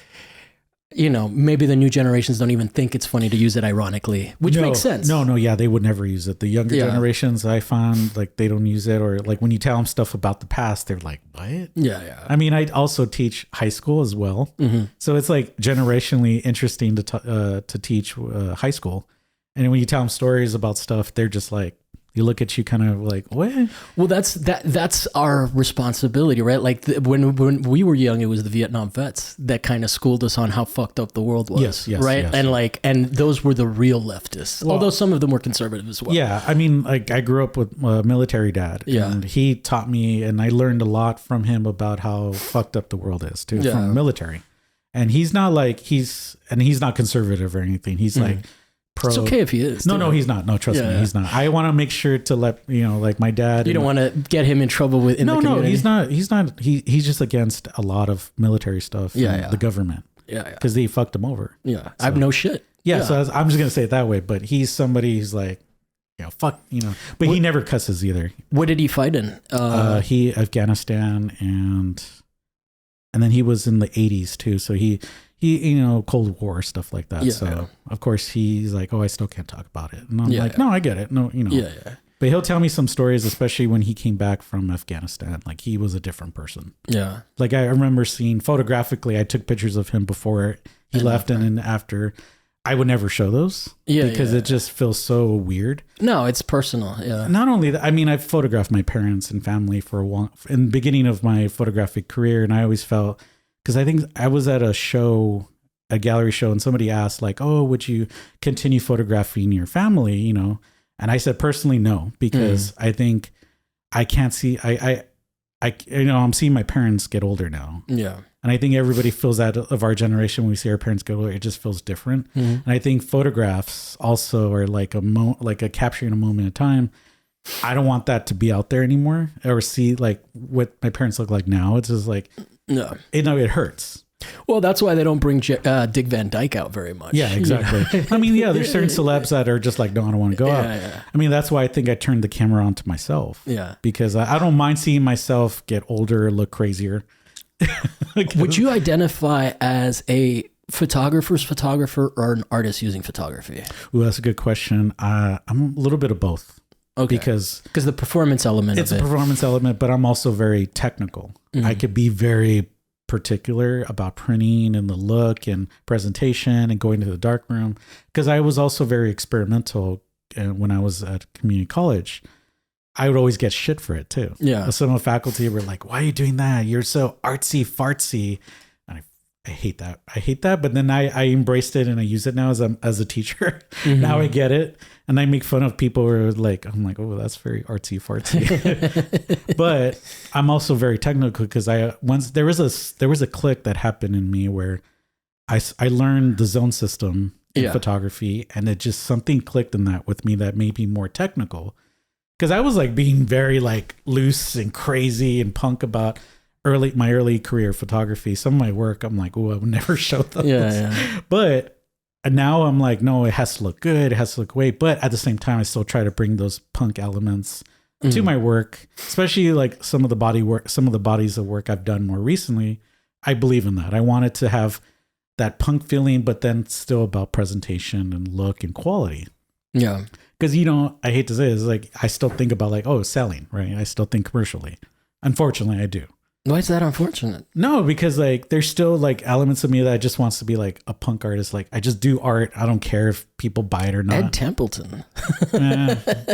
maybe the new generations don't even think it's funny to use it ironically, which makes sense. No, yeah, they would never use it. The younger generations, I found, like they don't use it, or like when you tell them stuff about the past, they're like, what? Yeah. I mean, I also teach high school as well, so it's like generationally interesting to teach high school, and when you tell them stories about stuff, they're just like. You look at you kind of like, what? Well, that's our responsibility, right? Like when we were young, it was the Vietnam vets that kind of schooled us on how fucked up the world was, yes, right? Yes. And those were the real leftists, although some of them were conservative as well. Yeah, I mean, like I grew up with a military dad, and he taught me, and I learned a lot from him about how fucked up the world is too, from the military. And he's not conservative or anything. He's like. It's okay if he is. No, he's not. No, trust me, he's not. I want to make sure to let like my dad. You don't want to get him in trouble with. No, he's not. He's not. He's just against a lot of military stuff. The government. Yeah, because they fucked him over. Yeah, so, I have no shit. Yeah, so I'm just gonna say it that way. But he's somebody who's like, fuck, But he never cusses either. What did he fight in? He Afghanistan and then he was in the 80s too. So he Cold War, stuff like that. So of course he's like, oh, I still can't talk about it. And I'm like, no, I get it. No, But he'll tell me some stories, especially when he came back from Afghanistan. Like he was a different person. Yeah. Like I remember seeing photographically, I took pictures of him before he left and after. I would never show those because it just feels so weird. No, it's personal. Yeah. Not only that, I mean, I've photographed my parents and family for a while in the beginning of my photographic career. And I always felt, because I think I was at a gallery show, and somebody asked like, oh, would you continue photographing your family? And I said, personally, no, because I think I can't see, I'm seeing my parents get older now. Yeah. And I think everybody feels that of our generation when we see our parents get older, it just feels different. And I think photographs also are like a capturing a moment in time. I don't want that to be out there anymore, or see like what my parents look like now. It's just like, no, it hurts. Well, that's why they don't bring Dick Van Dyke out very much. Yeah, exactly. I mean, there's certain celebs that are just like, no, I don't want to go out. Yeah. I mean, that's why I think I turned the camera on to myself. Yeah. Because I don't mind seeing myself get older, look crazier. Would you identify as a photographer's photographer or an artist using photography? Ooh, that's a good question. I'm a little bit of both. Okay. Because the performance element it's a performance element, but I'm also very technical. I could be very particular about printing and the look and presentation and going to the darkroom, because I was also very experimental when I was at community college. I would always get shit for it too. Yeah. Some of the faculty were like, why are you doing that? You're so artsy fartsy. hate that. I hate that. But then I embraced it and I use it now as a teacher. Now I get it. And I make fun of people who are like, I'm like, oh, that's very artsy fartsy. But I'm also very technical because there was a click that happened in me where I learned the zone system in photography, and it just something clicked in that with me that made me more technical. Because I was like being very like loose and crazy and punk about my early career photography. Some of my work, I'm like, oh, I would never show those. Yeah. But now I'm like, no, it has to look good. It has to look great. But at the same time, I still try to bring those punk elements to my work, especially like some of the bodies of work I've done more recently. I believe in that. I wanted to have that punk feeling, but then still about presentation and look and quality. Yeah. Because, I hate to say it, it's like, I still think about like, selling, right? I still think commercially. Unfortunately, I do. Why is that unfortunate? No, because like there's still like elements of me that just wants to be like a punk artist. Like I just do art. I don't care if people buy it or not. Ed Templeton.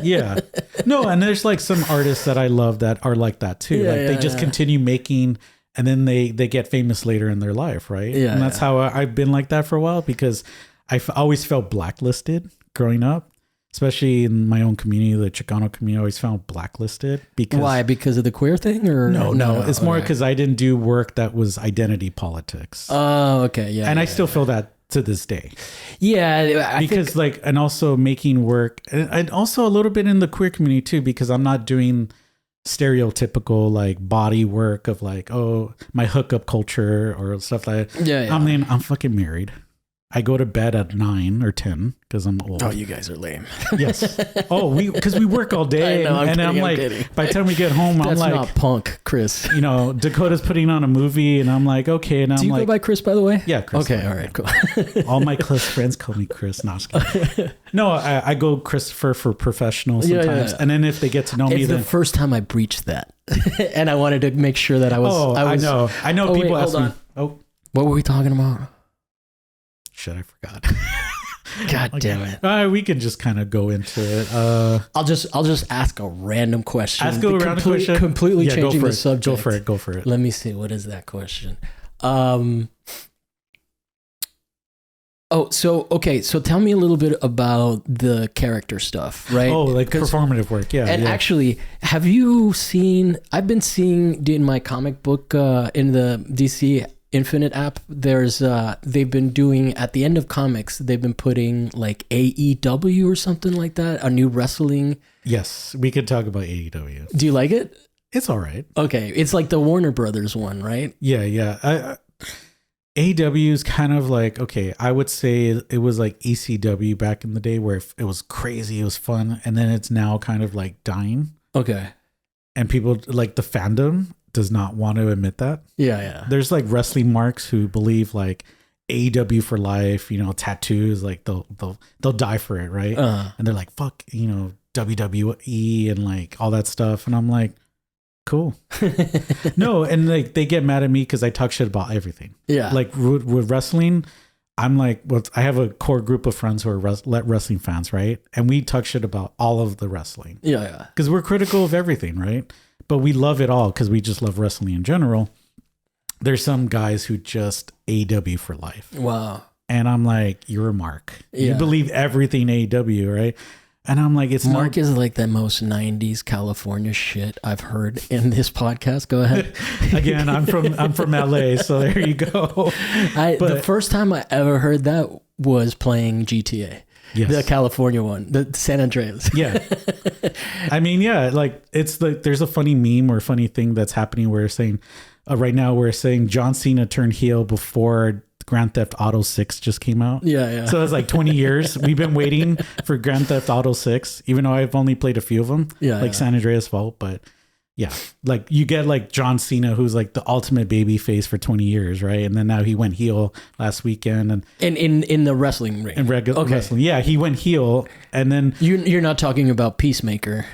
Yeah. No, and there's like some artists that I love that are like that too. They just continue making, and then they get famous later in their life, right? Yeah. And that's how I've been like that for a while, because I've always felt blacklisted growing up. Especially in my own community, the Chicano community, I always found blacklisted. Why? Because of the queer thing? Or No. It's more because I didn't do work that was identity politics. Oh, okay. Yeah. And I still feel that to this day. Yeah. Because and also making work, and also a little bit in the queer community too, because I'm not doing stereotypical like body work of like, oh, my hookup culture or stuff like that. Yeah. I mean, I'm fucking married. I go to bed at 9 or 10 because I'm old. Oh, you guys are lame. Yes. Oh, because we work all day. I'm like, by the time we get home, I'm like, that's not punk, Chris. Dakota's putting on a movie, and I'm like, okay. And Do you go by Chris, by the way? Yeah, Chris. Okay, all right, cool. All my close friends call me Chris. No, I go Christopher for professional sometimes, and then if they get to know me, it's the first time I breached that, and I wanted to make sure that I was. Oh, I know. People ask me. Oh, what were we talking about? Shit, I forgot. God damn it. We can just kind of go into it. I'll just ask a random question. Ask a random question. Completely changing the subject. Go for it. Let me see. What is that question? So tell me a little bit about the character stuff, right? Oh, like performative work. Yeah. And actually, have you seen, I've been seeing in my comic book, in the DC Infinite app, there's they've been doing at the end of comics, they've been putting like AEW or something like that, a new wrestling. Yes, we could talk about AEW. Do you like it? It's all right. Okay, it's like the Warner Brothers one, right? Yeah. AEW is kind of like, okay, I would say it was like ECW back in the day, where it was crazy, it was fun, and then it's now kind of like dying. Okay. And people like the fandom does not want to admit that. Yeah. There's like wrestling marks who believe like AEW for life, tattoos, like they'll die for it, right? And they're like, fuck, WWE and like all that stuff. And I'm like, cool. No, and like they get mad at me because I talk shit about everything. Yeah. Like with wrestling, I'm like, I have a core group of friends who are wrestling fans, right? And we talk shit about all of the wrestling. Yeah. Because we're critical of everything, right? But we love it all because we just love wrestling in general. There's some guys who just AEW for life. Wow. And I'm like, you're a mark. Yeah. You believe everything AEW, right? And I'm like, it's Mark is like the most 90s California shit I've heard in this podcast. Go ahead. Again, I'm from LA, so there you go. The first time I ever heard that was playing GTA. Yes. The California one, the San Andreas. Yeah. I mean, yeah, like it's like there's a funny meme or funny thing that's happening where we're saying right now we're saying John Cena turned heel before Grand Theft Auto 6 just came out. Yeah. So it's like 20 years. We've been waiting for Grand Theft Auto 6, even though I've only played a few of them. Yeah. San Andreas Fault, but yeah, like you get like John Cena, who's like the ultimate baby face for 20 years, right? And then now he went heel last weekend, and in the wrestling ring, in regular wrestling, yeah, he went heel, and then you're not talking about Peacemaker.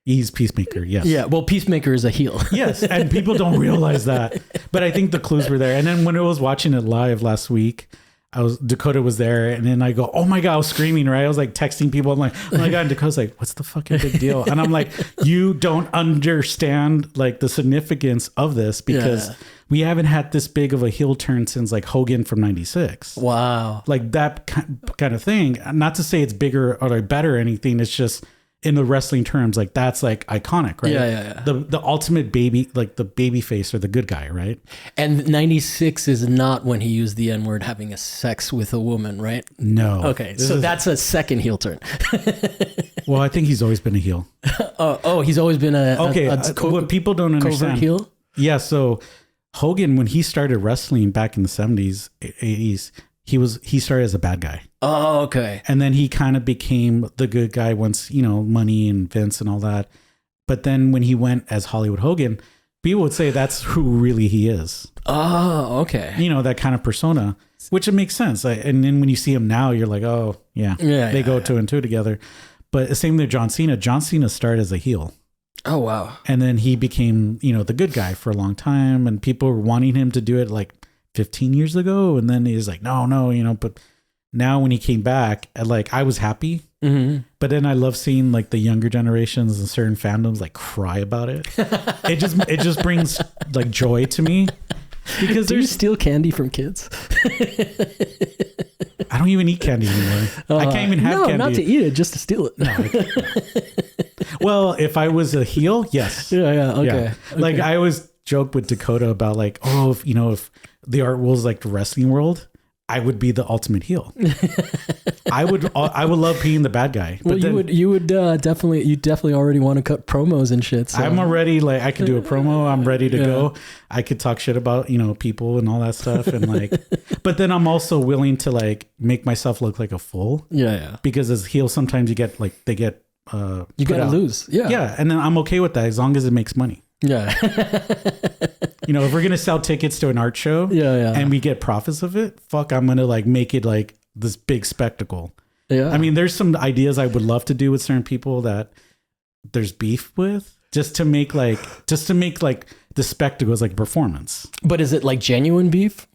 He's Peacemaker, yes. Yeah, well, Peacemaker is a heel. Yes, and people don't realize that, but I think the clues were there. And then when I was watching it live last week, Dakota was there, and then I go, oh my God, I was screaming, right? I was like texting people. I'm like, oh my God. And Dakota's like, what's the fucking big deal? And I'm like, you don't understand like the significance of this, because we haven't had this big of a heel turn since like Hogan from 96. Wow. Like that kind of thing. Not to say it's bigger or like better or anything. It's just in the wrestling terms, like that's like iconic, right? Yeah. The ultimate baby, like the baby face or the good guy, right? And 96 is not when he used the N-word having a sex with a woman, right? No. Okay, so that's a second heel turn. Well, I think he's always been a heel. He's always been what people don't understand. Heel? Yeah, so Hogan, when he started wrestling back in the 70s, 80s, he started as a bad guy. Oh, okay. And then he kind of became the good guy once, money and Vince and all that. But then when he went as Hollywood Hogan, people would say that's who really he is. Oh, okay. That kind of persona, which it makes sense. And then when you see him now, you're like, oh, yeah. They go two and two together. But the same with John Cena. John Cena started as a heel. Oh, wow. And then he became, the good guy for a long time. And people were wanting him to do it like 15 years ago. And then he's like, no, but now when he came back, like I was happy. Mm-hmm. But then I love seeing like the younger generations and certain fandoms like cry about it. It just brings like joy to me, because do you steal candy from kids? I don't even eat candy anymore. I can't even have candy. No, not to eat it, just to steal it. No, well, if I was a heel, yes. Yeah, okay. Like I always joke with Dakota about like, if the art world is like the wrestling world, I would be the ultimate heel. I would love being the bad guy. But you would definitely already want to cut promos and shit. So. I'm already like, I could do a promo. I'm ready to go. I could talk shit about, people and all that stuff. And like, but then I'm also willing to like make myself look like a fool. Yeah. Because as heel, sometimes you get like, you got to lose. Yeah. Yeah. And then I'm okay with that as long as it makes money. Yeah. If we're going to sell tickets to an art show and we get profits of it, I'm going to like make it like this big spectacle. Yeah. I mean, there's some ideas I would love to do with certain people that there's beef with, just to make the spectacle as like performance. But is it like genuine beef?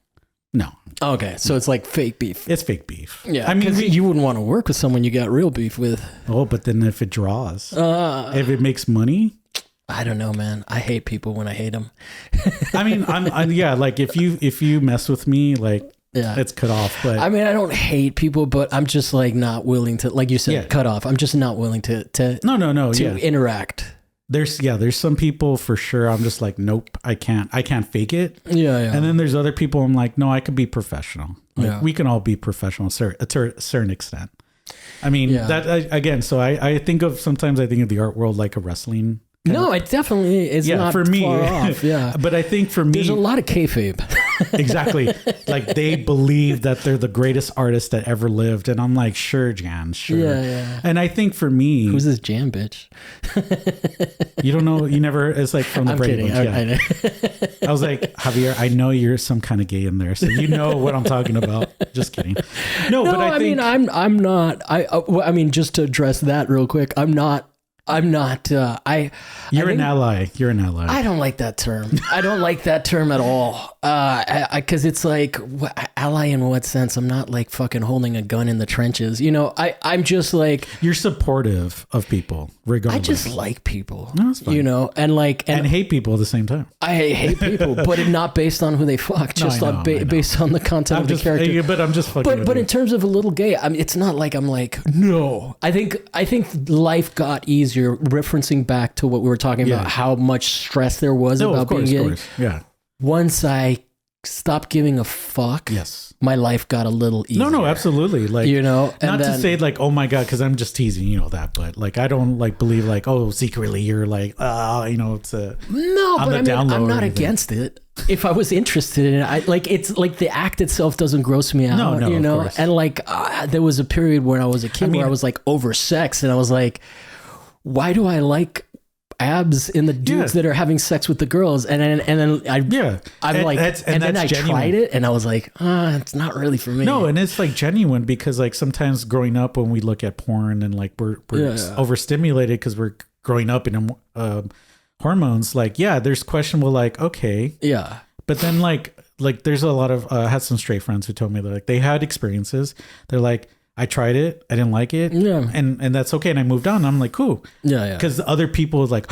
No. Okay. So it's like fake beef. It's fake beef. Yeah. I mean, you wouldn't want to work with someone you got real beef with. Oh, but then if it draws, if it makes money. I don't know, man. I hate people when I hate them. I mean, I'm like if you mess with me, like it's cut off. But I mean, I don't hate people, but I'm just like not willing to, like you said, cut off. I'm just not willing to interact. There's some people for sure. I'm just like, nope, I can't fake it. Yeah. And then there's other people I'm like, no, I could be professional. Like, we can all be professional to a certain extent. I mean, I think of the art world like a wrestling. No, it definitely is not for me. Far off. Yeah, but I think for me, there's a lot of kayfabe. Exactly. Like they believe that they're the greatest artist that ever lived, and I'm like, sure, Jan, sure. Yeah. And I think for me, who's this Jan bitch? You don't know. You never. It's like from the I'm Brady kidding. Bunch. I was like, Javier, I know you're some kind of gay in there, so you know what I'm talking about. Just kidding. No, but I think I'm not. I mean, just to address that real quick, I'm not. You're an ally. You're an ally. I don't like that term. I don't like that term at all. Because it's like, ally in what sense? I'm not like fucking holding a gun in the trenches. I'm just like, you're supportive of people, regardless. I just like people. No, that's fine. And hate people at the same time. I hate people, but not based on who they fuck, just based on the content of the character. But I'm just fucking. But in terms of a little gay, I mean, it's not like I'm like, no. I think life got easier. Referencing back to what we were talking about, how much stress there was about being gay. Of course. Yeah. Once I stopped giving a fuck, my life got a little easier. No, absolutely. Like, not to say like, oh my God, because I'm just teasing, that, but like, I don't like believe like, oh, secretly you're like, it's a no, but I mean, I'm not against it. If I was interested in it, it's like the act itself doesn't gross me out, No, and like there was a period when I was a kid where I was like oversexed, and I was like, why do I like abs in the dudes that are having sex with the girls? And then I tried it and I was like, it's not really for me. No, and it's like genuine because like sometimes growing up when we look at porn and like we're overstimulated because we're growing up in hormones, like there's questionable like, okay. Yeah. But then like like there's a lot of I had some straight friends who told me that like they had experiences. They're like, I tried it, I didn't like it, and that's okay, and I moved on. I'm like, cool, because other people like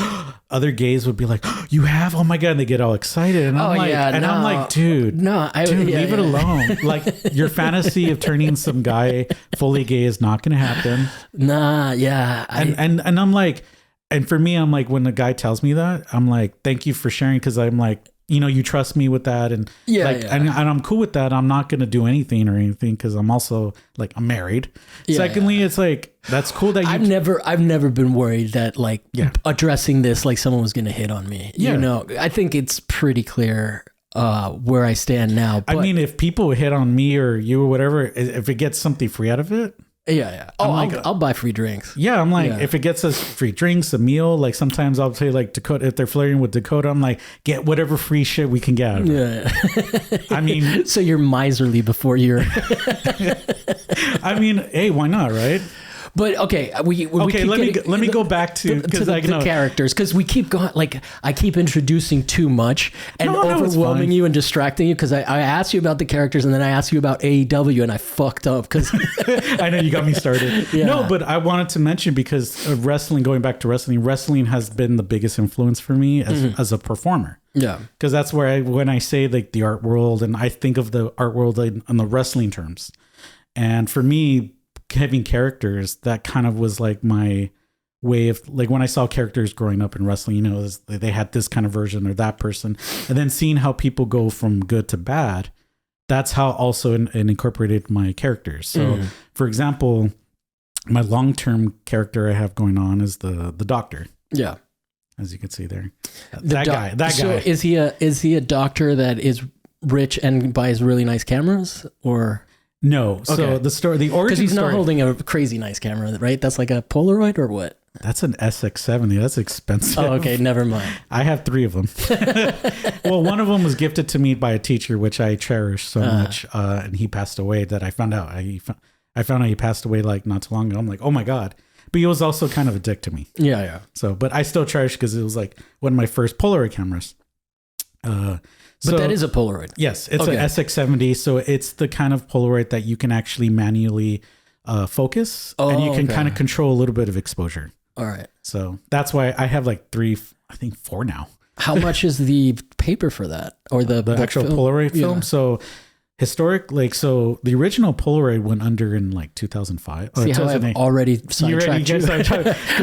other gays would be like, you have, oh my god, and they get all excited, and I'm like, I'm like, dude, leave it alone. Like your fantasy of turning some guy fully gay is not going to happen. And I'm like, and for me, I'm like, when the guy tells me that, I'm like, thank you for sharing, because I'm like, you know, you trust me with that, and and I'm cool with that. I'm not gonna do anything because I'm also like, I'm married. Secondly, it's like, that's cool that you I've never been worried that like addressing this like someone was gonna hit on me. You know, I think it's pretty clear where I stand now. But, I mean, if people hit on me or you or whatever, if it gets something free out of it. Oh, I'll buy free drinks. Yeah, I'm like, if it gets us free drinks, a meal, like sometimes I'll say like Dakota, if they're flirting with Dakota, I'm like, get whatever free shit we can get out of it. I mean, so you're miserly before you're. I mean, hey, why not, right? But okay, let me go back to the characters, because we keep going, like I keep introducing too much and overwhelming you and distracting you, because I asked you about the characters and then I asked you about AEW and I fucked up because I know you got me started. No, but I wanted to mention, because of wrestling, going back to wrestling has been the biggest influence for me as a performer. Yeah, because that's where when I say like the art world, and I think of the art world in the wrestling terms, and for me, having characters, that kind of was like my way of, like when I saw characters growing up in wrestling, you know, they had this kind of version or that person, and then seeing how people go from good to bad, that's how also it incorporated my characters. So for example, my long-term character I have going on is the doctor. Yeah, as you can see there, that guy. So is he a doctor that is rich and buys really nice cameras, or? No. So the origin story, because he's not holding a crazy nice camera, right? That's like a Polaroid or what? That's an SX70. That's expensive. Oh, okay. Never mind. I have 3 of them. Well, one of them was gifted to me by a teacher, which I cherish so much. And he passed away. That I found out. I found out he passed away like not too long ago. I'm like, oh my God. But he was also kind of a dick to me. Yeah. So, but I still cherish, because it was like one of my first Polaroid cameras. But that is a Polaroid. Yes, it's an SX70. So it's the kind of Polaroid that you can actually manually focus, and you can kind of control a little bit of exposure. All right. So that's why I have like 3, I think 4 now. How much is the paper for that, or the actual film? Polaroid film? So so the original Polaroid went under in like 2005. See how I've already sidetracked you? Because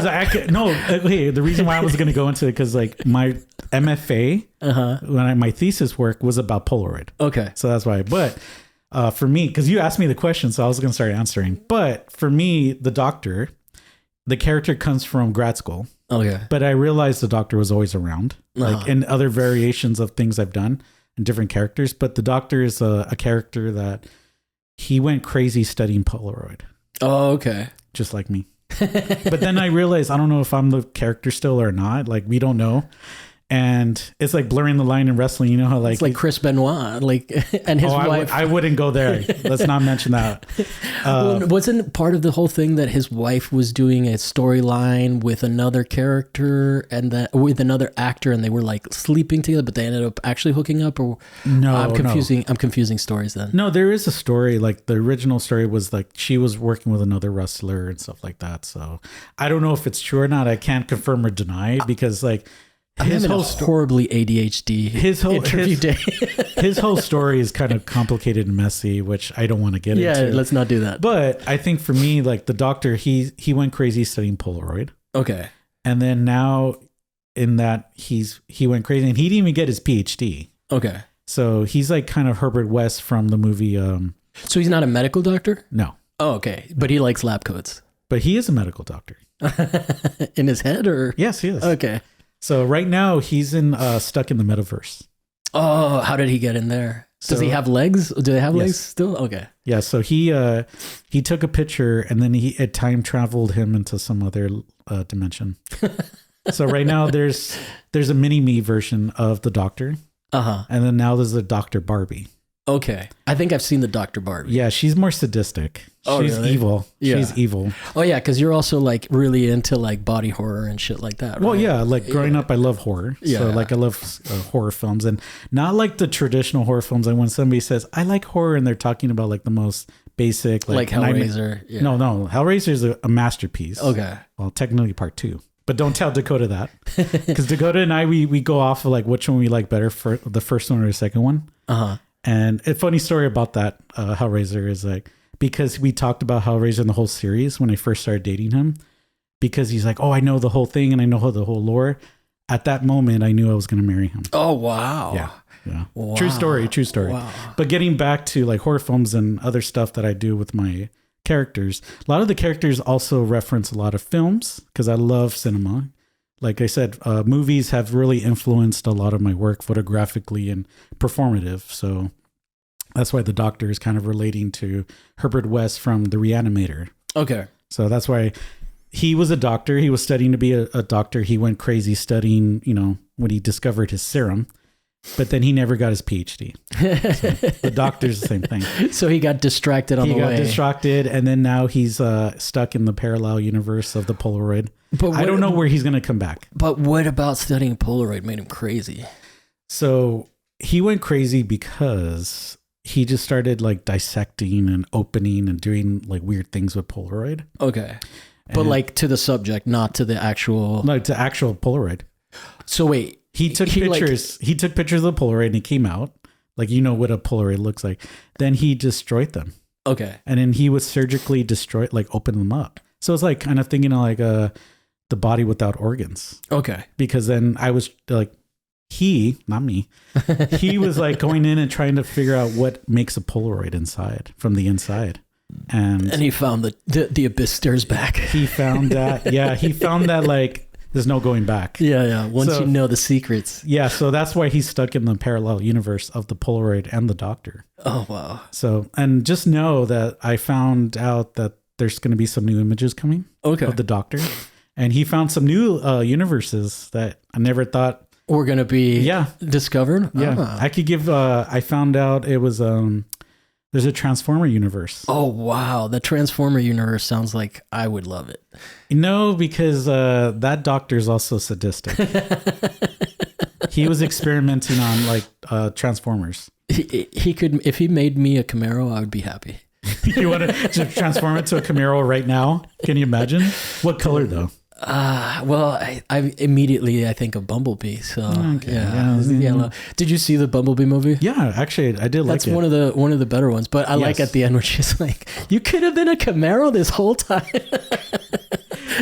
the reason why I was going to go into it, because like my MFA, my thesis work was about Polaroid. Okay. So that's why. But for me, because you asked me the question, so I was going to start answering. But for me, the doctor, the character comes from grad school. Okay. But I realized the doctor was always around, like in other variations of things I've done. Different characters, but the doctor is a character that he went crazy studying Polaroid. Oh, okay. Just like me. But then I realized, I don't know if I'm the character still or not. Like, we don't know. And it's like blurring the line in wrestling. You know how like it's like Chris Benoit, like, and his wife. I wouldn't go there. Let's not mention that. Wasn't part of the whole thing that his wife was doing a storyline with another character and that with another actor, and they were like sleeping together, but they ended up actually hooking up? Or no, I'm confusing stories then. No, there is a story. Like the original story was like she was working with another wrestler and stuff like that. So I don't know if it's true or not. I can't confirm or deny, because like. His whole horribly ADHD. His whole story is kind of complicated and messy, which I don't want to get into. Yeah, let's not do that. But I think for me, like the doctor, he went crazy studying Polaroid. Okay. And then now, in that he went crazy, and he didn't even get his PhD. Okay. So he's like kind of Herbert West from the movie. So he's not a medical doctor? No. Oh, okay. But he likes lab coats. But he is a medical doctor. In his head, or? Yes, he is. Okay. So right now he's stuck in the metaverse. Oh, how did he get in there? Does he have legs? Do they have legs still? Okay. Yeah. So he took a picture, and then he time traveled him into some other dimension. So right now there's a mini me version of the doctor. And then now there's a Dr. Barbie. Okay. I think I've seen the Dr. Barbie. Yeah, she's more sadistic. She's really? evil. Yeah. She's evil. Oh yeah, because you're also like really into like body horror and shit like that, right? Well, yeah, like growing up, I love horror. Yeah. So like I love horror films, and not like the traditional horror films. And when somebody says I like horror, and they're talking about like the most basic, like Hellraiser. Yeah. No, Hellraiser is a masterpiece. Okay. Well, technically part 2. But don't tell Dakota that, because Dakota and I we go off of like which one we like better, for the first one or the second one. And a funny story about that Hellraiser is like, because we talked about Hellraiser in the whole series when I first started dating him, because he's like, oh, I know the whole thing and I know the whole lore. At that moment, I knew I was going to marry him. Oh wow. Yeah. Wow. True story. Wow. But getting back to like horror films and other stuff that I do with my characters, a lot of the characters also reference a lot of films, because I love cinema. Like I said, movies have really influenced a lot of my work photographically and performative. So that's why the Doctor is kind of relating to Herbert West from The Reanimator. Okay. So that's why he was a doctor. He was studying to be a doctor. He went crazy studying, when he discovered his serum. But then he never got his PhD. So the Doctor's the same thing. So he got distracted on the way. He got distracted, and then now he's stuck in the parallel universe of the Polaroid. But I don't know where he's going to come back. But what about studying Polaroid made him crazy? So he went crazy because he just started like dissecting and opening and doing like weird things with Polaroid. Okay. But like to the subject, not to the actual... Like to actual Polaroid. So wait. He took pictures. He took pictures of the Polaroid and he came out. Like, what a Polaroid looks like. Then he destroyed them. Okay. And then he would surgically destroy, like open them up. So it's like kind of thinking of like the body without organs. Okay. Because then I was like, not me, he was like going in and trying to figure out what makes a Polaroid inside, from the inside. And he found the abyss stares back. He found that. Yeah. He found that like, there's no going back. Yeah. Once you know the secrets. Yeah. So that's why he's stuck in the parallel universe of the Polaroid and the Doctor. Oh, wow. So, and just know that I found out that there's going to be some new images coming of the Doctor. And he found some new universes that I never thought were going to be discovered. Yeah. I could give, I found out it was, there's a Transformer universe. Oh, wow. The Transformer universe sounds like I would love it. No, because that Doctor is also sadistic. He was experimenting on like Transformers. He could, if he made me a Camaro, I would be happy. You want to transform it to a Camaro right now? Can you imagine? What color though? Well, I immediately I think of Bumblebee. So yellow. Did you see the Bumblebee movie? Yeah, actually, I did like it. That's one of the better ones. But I like at the end when she's like, "You could have been a Camaro this whole time."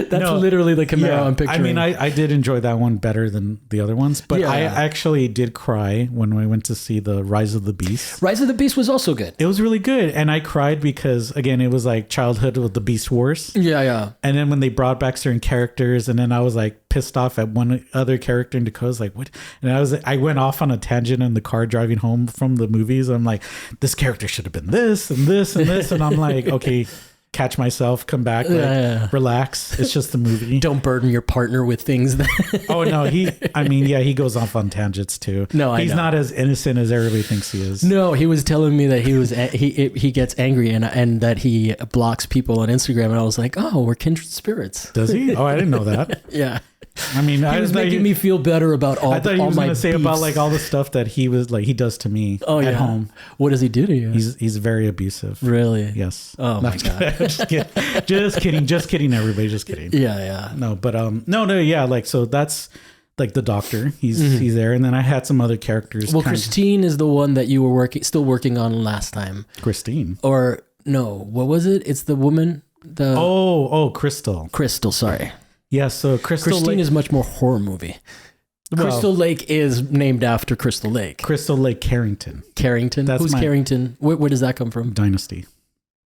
That's literally the Camaro I'm picturing. I mean, I did enjoy that one better than the other ones, but I actually did cry when I went to see the Rise of the Beast. Rise of the Beast was also good. It was really good, and I cried because again, it was like childhood with the Beast Wars. Yeah. And then when they brought back certain characters, and then I was like pissed off at one other character, and Dakota's like, "What?" And I went off on a tangent in the car driving home from the movies. I'm like, "This character should have been this and this and this," and I'm like, "Okay." Catch myself, come back, relax. It's just the movie. Don't burden your partner with things that... Oh no, he goes off on tangents too. No, he's not as innocent as everybody thinks he is. No, he was telling me that he gets angry and that he blocks people on Instagram, and I was like, oh, we're kindred spirits. Does he? Oh, I didn't know that. Yeah. I mean, he was making me feel better about all. I thought he was going to say about like all the stuff that he does to me at home. What does he do to you? He's very abusive. Really? Yes. Oh my god. Just kidding. Everybody, just kidding. Yeah. No, but yeah. Like so, that's like the Doctor. He's there, and then I had some other characters. Well, Christine is the one that you were still working on last time. Christine. Or no, what was it? It's the woman. Krystal. Krystal. Sorry. Yeah, so Christine is much more horror movie. Crystal Lake is named after Crystal Lake. Crystal Lake Carrington. Carrington? Who's Carrington? Where does that come from? Dynasty.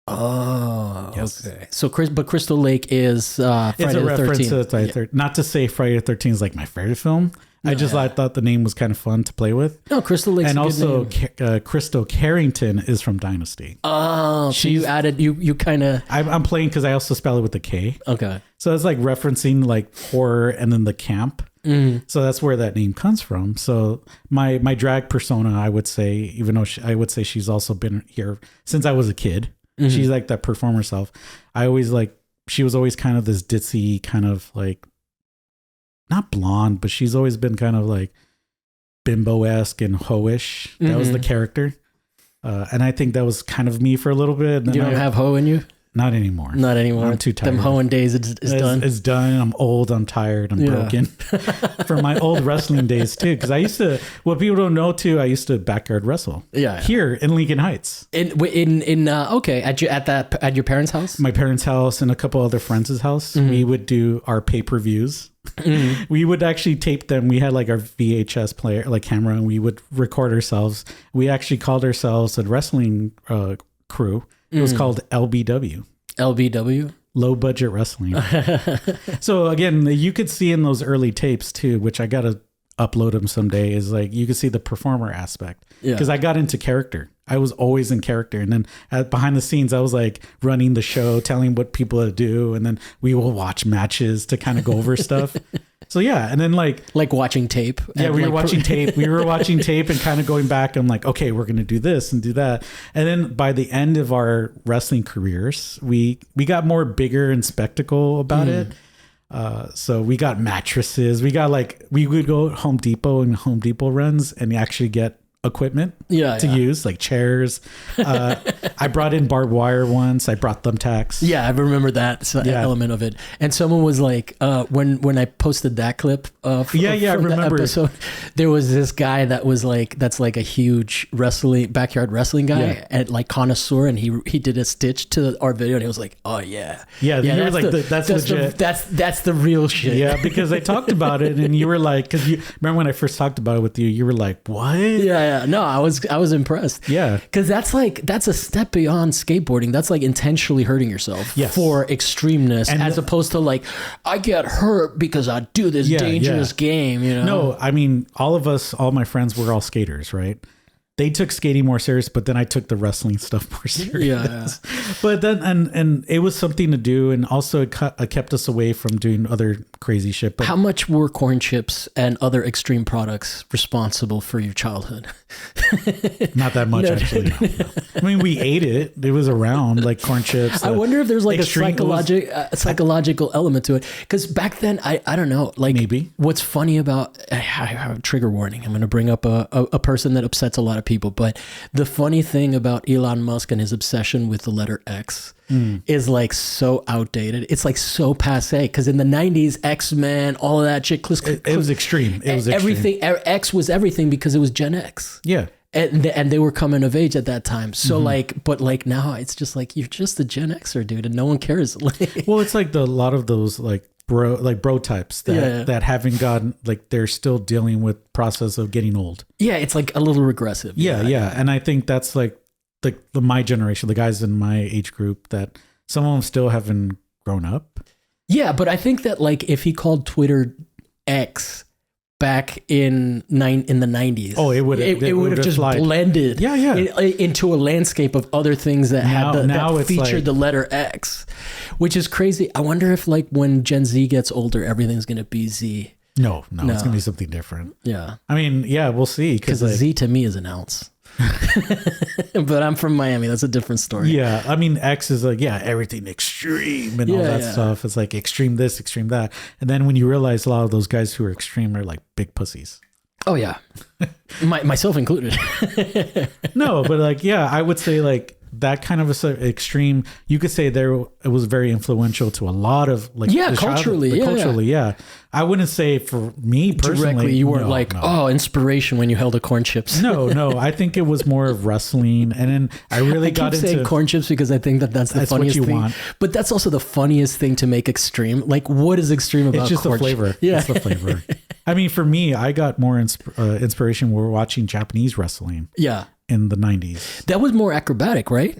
Oh, yes. Okay. So, but Crystal Lake is Friday it's a the reference 13th. to Friday the 13th. Not to say Friday the 13th is like my favorite film. I thought the name was kind of fun to play with. No, Crystal Lake's and a good also name. Crystal Carrington is from Dynasty. Oh, so you added you kind of. I'm playing because I also spell it with a K. Okay. So it's like referencing like horror and then the camp. So that's where that name comes from. So my drag persona, I would say, even though I would say she's also been here since I was a kid. She's like that performer self. She was always kind of this ditzy kind of like, not blonde, but she's always been kind of like bimbo-esque and ho-ish. That was the character. And I think that was kind of me for a little bit. And you don't have ho in you? Not anymore. Not anymore. I'm too tired. Them hoeing days is done. It's done. I'm old. I'm tired. I'm broken. From my old wrestling days too. Because I used to, what people don't know too, I used to backyard wrestle. Yeah. Here in Lincoln Heights. Okay. At your parents' house? My parents' house and a couple other friends' house. We would do our pay-per-views. We would actually tape them. We had like our VHS player, like camera, and we would record ourselves. We actually called ourselves a wrestling crew. It was called LBW. LBW? Low budget wrestling. So again, you could see in those early tapes too, which I got to upload them someday, is like you could see the performer aspect. Because I got into character. I was always in character. And then behind the scenes, I was like running the show, telling what people to do. And then we will watch matches to kind of go over stuff. So yeah. And then like watching tape. Yeah, we were watching tape. We were watching tape and kind of going back. I'm like, okay, we're going to do this and do that. And then by the end of our wrestling careers, we got more bigger and spectacle about it. So we got mattresses. We would go Home Depot and Home Depot runs and actually get equipment to use, like chairs. I brought in barbed wire once. I brought thumbtacks. Yeah, I remember that element of it. And someone was like, when I posted that clip I remember. Episode, there was this guy that's like a huge backyard wrestling guy and like connoisseur, and he did a stitch to our video, and he was like, oh yeah, that's legit. That's the real shit. Yeah, because I talked about it, and you were like, because you remember when I first talked about it with you, you were like, what? Yeah. No, I was impressed. Yeah. Because that's a step beyond skateboarding. That's like intentionally hurting yourself for extremeness, and as opposed to like, I get hurt because I do this dangerous game, you know? No, I mean, all my friends were all skaters, right? They took skating more serious, but then I took the wrestling stuff more serious. Yeah. But then, and it was something to do. And also it kept us away from doing other crazy shit. But how much were corn chips and other extreme products responsible for your childhood? Not that much, actually. No. I mean, we ate it. It was around, like corn chips. I wonder if there's like a psychological element to it. Because back then, I don't know. Like, maybe. What's funny about, trigger warning, I'm going to bring up a person that upsets a lot of people, but the funny thing about Elon Musk and his obsession with the letter X is like so outdated. It's like so passe, because in the 90s, X-Men, all of that shit, it was extreme. It was everything. X was everything because it was Gen X. Yeah. And they were coming of age at that time. So but now it's just like, you're just a Gen Xer, dude, and no one cares. Well, it's like a lot of those bro types that haven't gotten, like, they're still dealing with process of getting old. Yeah, it's like a little regressive. Yeah. And I think that's like my generation, the guys in my age group, that some of them still haven't grown up. Yeah, but I think that like if he called Twitter X back in the 90s, it would have just blended into a landscape of other things that that featured the letter X, which is crazy. I wonder if like when Gen Z gets older, everything's going to be Z. No, it's going to be something different. Yeah. I mean, we'll see. Because a Z to me is an ounce. But I'm from Miami. That's a different story. Yeah. I mean, X is like, everything extreme and all that stuff. It's like extreme this, extreme that. And then when you realize a lot of those guys who are extreme are like big pussies. Oh, yeah. Myself included. No, but like, I would say like that kind of extreme, you could say it was very influential to a lot of like culturally. I wouldn't say for me personally directly you weren't inspiration when you held a corn chips. No, I think it was more of wrestling, and then I really got into saying corn chips because I think that's the funniest thing. Want. But that's also the funniest thing to make extreme. Like, what is extreme about? It's just the flavor. Yeah, it's the flavor. I mean, for me, I got more inspiration when we were watching Japanese wrestling. Yeah. In the 90s. That was more acrobatic, right?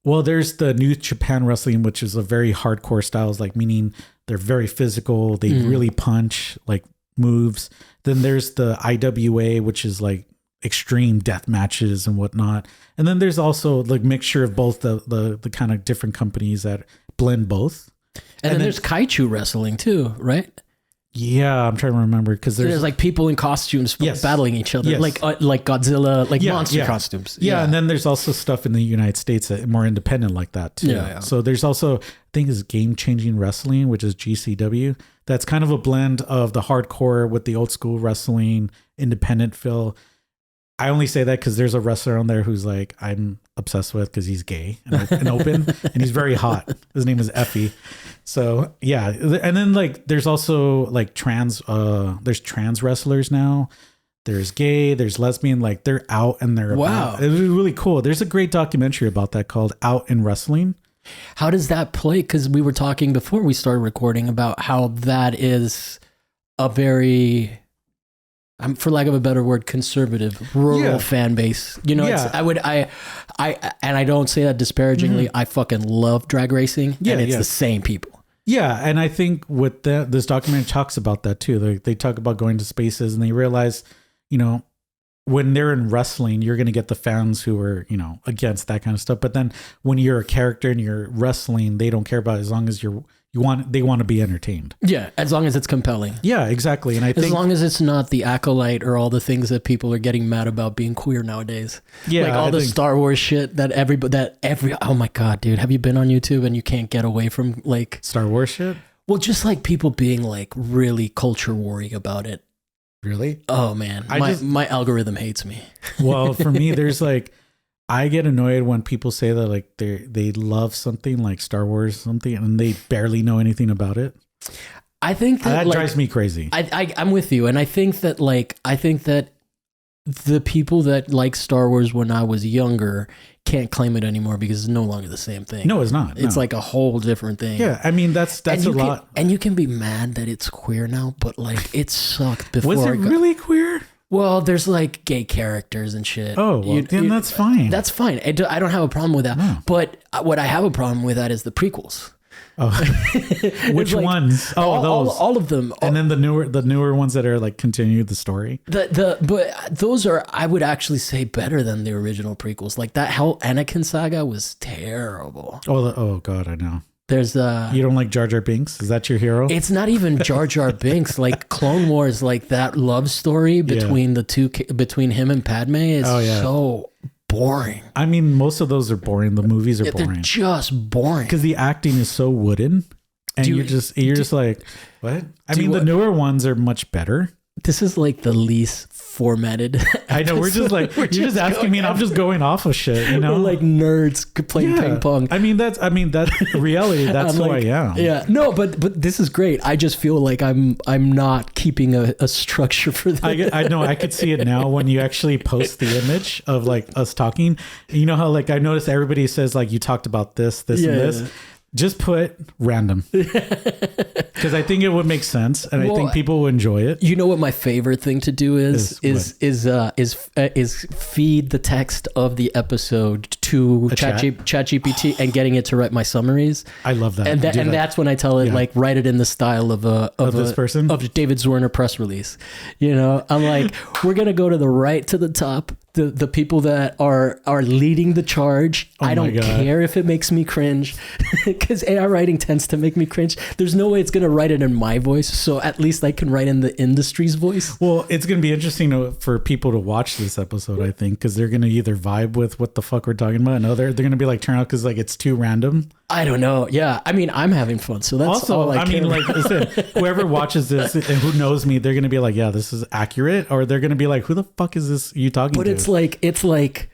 Well, there's the New Japan Wrestling, which is a very hardcore styles, like meaning they're very physical. They really punch like moves. Then there's the IWA, which is like extreme death matches and whatnot. And then there's also the mixture of both the kind of different companies that blend both. And then there's Kaichu wrestling too, right? Yeah, I'm trying to remember because there's like people in costumes battling each other, like Godzilla, like monster costumes. Yeah, and then there's also stuff in the United States that more independent like that too. Yeah. So there's also, I think, is Game Changing Wrestling, which is GCW. That's kind of a blend of the hardcore with the old school wrestling, independent feel. I only say that because there's a wrestler on there who's like I'm obsessed with because he's gay and open and he's very hot. His name is Effie. So yeah, and then like there's also like there's trans wrestlers now. There's gay, there's lesbian, like they're out and they're about. It was really cool. There's a great documentary about that called Out in Wrestling. How does that play? Because we were talking before we started recording about how that is a very, for lack of a better word, conservative, rural fan base. You know, and I don't say that disparagingly. Mm-hmm. I fucking love drag racing, and it's the same people. Yeah, and I think with this documentary talks about that too. They talk about going to spaces, and they realize, you know, when they're in wrestling, you're going to get the fans who are, you know, against that kind of stuff. But then when you're a character and you're wrestling, they don't care about it as long as they want to be entertained. Yeah, as long as it's compelling. Yeah, exactly. And I think as long as it's not the acolyte or all the things that people are getting mad about being queer nowadays. Yeah, like all the Star Wars shit that oh my God, dude, have you been on YouTube and you can't get away from like Star Wars shit? Well, just like people being like really culture warring about it. Really? Oh man, my algorithm hates me. Well, for me, there's like, I get annoyed when people say that like they love something like Star Wars or something and they barely know anything about it. I think that like, drives me crazy. I'm with you, and I think that the people that like Star Wars when I was younger can't claim it anymore because it's no longer the same thing. No, it's not. It's like a whole different thing. Yeah, I mean that's a lot. And you can be mad that it's queer now, but like it sucked before. Was it really queer? Well, there's like gay characters and shit. Oh, well, then that's fine. That's fine. I don't have a problem with that. No. But what I have a problem with that is the prequels. Oh, which like, ones? Oh, those. All of them. And then the newer ones that are like continue the story. But those are, I would actually say, better than the original prequels. Like that whole Anakin saga was terrible. Oh God, I know. There's you don't like Jar Jar Binks? Is that your hero? It's not even Jar Jar Binks. Like Clone Wars, like that love story between between him and Padme is so boring. I mean, most of those are boring. The movies are boring. They're just boring because the acting is so wooden, and you're just like, what? I mean, the newer ones are much better. This is like the least formatted. I know. We're just like, you're just asking me and I'm just going off of shit, you know? We're like nerds playing ping pong. I mean, that's reality. That's who I am. Yeah. No, but this is great. I just feel like I'm not keeping a structure for this. I know. I could see it now when you actually post the image of like us talking. You know how like I noticed everybody says like you talked about this, and this. Yeah. Just put random because I think it would make sense, and I think people will enjoy it. You know what my favorite thing to do is feed the text of the episode to ChatGPT and getting it to write my summaries. I love that, and that's when I tell it like write it in the style of this person of David Zwirner press release. You know, I'm like we're gonna go to the right to the top. The people that are leading the charge. I don't care if it makes me cringe because AI writing tends to make me cringe. There's no way it's going to write it in my voice. So at least I can write in the industry's voice. Well, it's going to be interesting for people to watch this episode, I think, because they're going to either vibe with what the fuck we're talking about. No, they're going to be like, turn out because like it's too random. I don't know. Yeah. I mean, I'm having fun. So that's also, all I mean, like listen, whoever watches this and who knows me, they're going to be like, yeah, this is accurate. Or they're going to be like, who the fuck is this you talking to? But it's like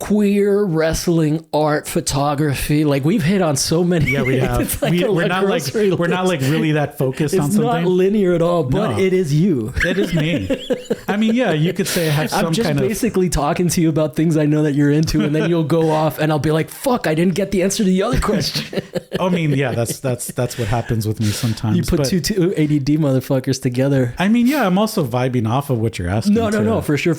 queer wrestling art photography. Like we've hit on so many. Yeah, we have. Like we're not like really that focused on something. It's not linear at all, but it is you. It is me. I mean, yeah, you could say I have some I'm just basically talking to you about things I know that you're into, and then you'll go off and I'll be like, fuck, I didn't get the answer to the other question. I mean, yeah, that's what happens with me sometimes. You put two ADD motherfuckers together. I mean, yeah, I'm also vibing off of what you're asking. No, for sure.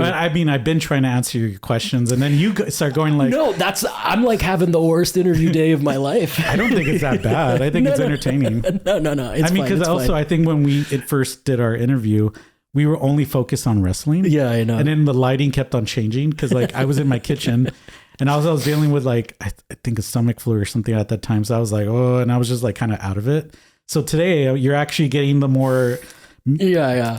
I mean, I've been trying to answer your questions, and then you start going like, no, I'm like having the worst interview day of my life. I don't think it's that bad. I think it's entertaining. No. I mean, because also fine. I think when we first did our interview, we were only focused on wrestling. Yeah, I know. And then the lighting kept on changing because like I was in my kitchen and I was dealing with like, I think a stomach flu or something at that time. So I was like, oh, and I was just like kind of out of it. So today you're actually getting the more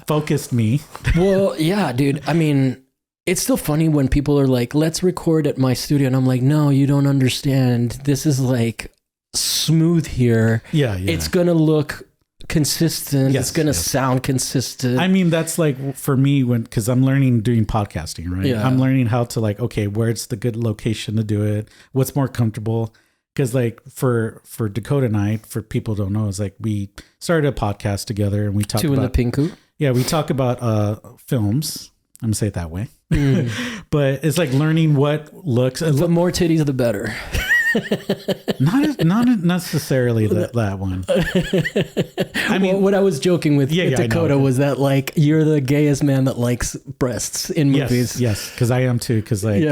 focused me. Well, yeah, dude. I mean, it's still funny when people are like, let's record at my studio. And I'm like, no, you don't understand. This is like smooth here. Yeah. It's going to look consistent. It's going to sound consistent. I mean, that's like for me because I'm learning doing podcasting, right? Yeah. I'm learning how to like, okay, where's the good location to do it? What's more comfortable? Because like for Dakota and I, for people who don't know, is like we started a podcast together and we talk about... Two in the Pinku? Yeah, we talk about films. I'm going to say it that way. But it's like learning what looks... The more titties, the better. Not necessarily that one. I mean, what I was joking with Dakota was that like you're the gayest man that likes breasts in movies. Yes, because I am too. Because like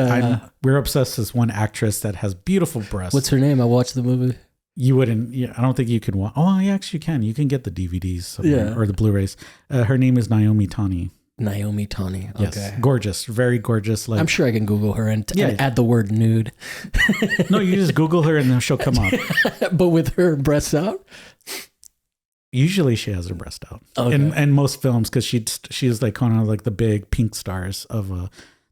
we're obsessed with this one actress that has beautiful breasts. What's her name? I watched the movie. You wouldn't. Yeah, I don't think you could watch. Oh, yeah, actually, you can. You can get the DVDs or the Blu-rays. Her name is Naomi Tani. Naomi Tani. Okay. Yes, gorgeous, very gorgeous. Like, I'm sure I can Google her and add the word nude. No, you just Google her and then she'll come up. But with her breasts out? Usually she has her breast out. Okay. In most films, because she's like kind of like the big pink stars of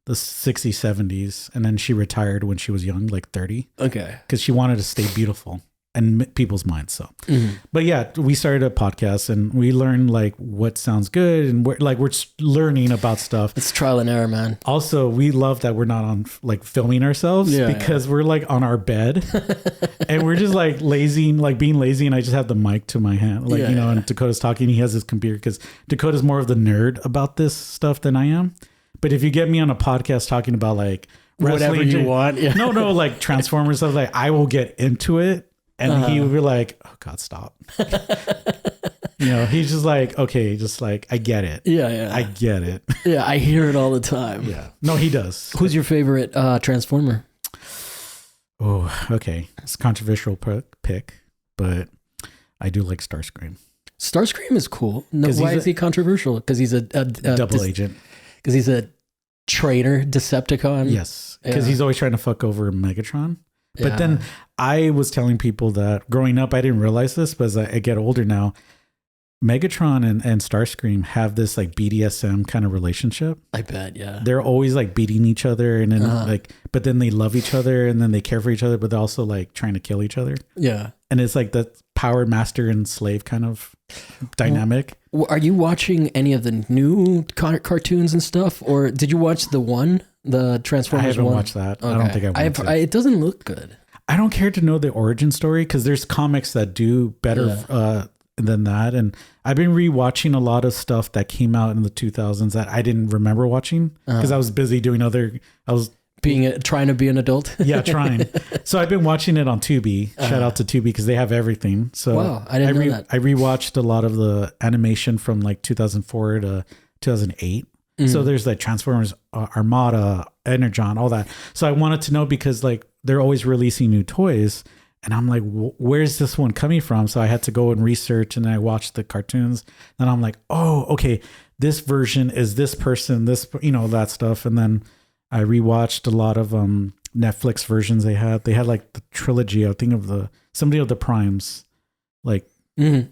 the 60s, 70s. And then she retired when she was young, like 30. Okay. Because she wanted to stay beautiful in people's minds. So, but yeah, we started a podcast and we learned like what sounds good and we're learning about stuff. It's trial and error, man. Also, we love that we're not on like filming ourselves because we're like on our bed and we're just like being lazy. And I just have the mic to my hand, and Dakota's talking. He has his computer because Dakota's more of the nerd about this stuff than I am. But if you get me on a podcast talking about like whatever you want, no, like Transformers stuff, like I will get into it. And he would be like, oh, God, stop. He's just like, okay, just like, I get it. Yeah. I get it. Yeah, I hear it all the time. Yeah. No, he does. Who's your favorite Transformer? Oh, okay. It's a controversial pick, but I do like Starscream. Starscream is cool. No, why is he controversial? Because he's a double agent. Because he's a traitor, Decepticon. Yes. Because he's always trying to fuck over Megatron. But then I was telling people that growing up, I didn't realize this, but as I get older now, Megatron and Starscream have this like BDSM kind of relationship. I bet, yeah. They're always like beating each other and then but then they love each other and then they care for each other, but they're also like trying to kill each other. Yeah. And it's like that power master and slave kind of dynamic. Well, are you watching any of the new cartoons and stuff? Or did you watch the Transformers? I haven't watched that. Okay. I don't think I want to. It doesn't look good. I don't care to know the origin story because there's comics that do better than that. And I've been rewatching a lot of stuff that came out in the 2000s that I didn't remember watching because I was busy doing trying to be an adult. Yeah, trying. So I've been watching it on Tubi. Shout out to Tubi because they have everything. So wow, I didn't know that. I rewatched a lot of the animation from like 2004 to 2008. So there's like Transformers, Armada, Energon, all that. So I wanted to know because like they're always releasing new toys. And I'm like, where's this one coming from? So I had to go and research and I watched the cartoons. And I'm like, oh, okay, this version is this person, this, that stuff. And then I rewatched a lot of Netflix versions they had. They had like the trilogy, I think of somebody of the Primes. Like,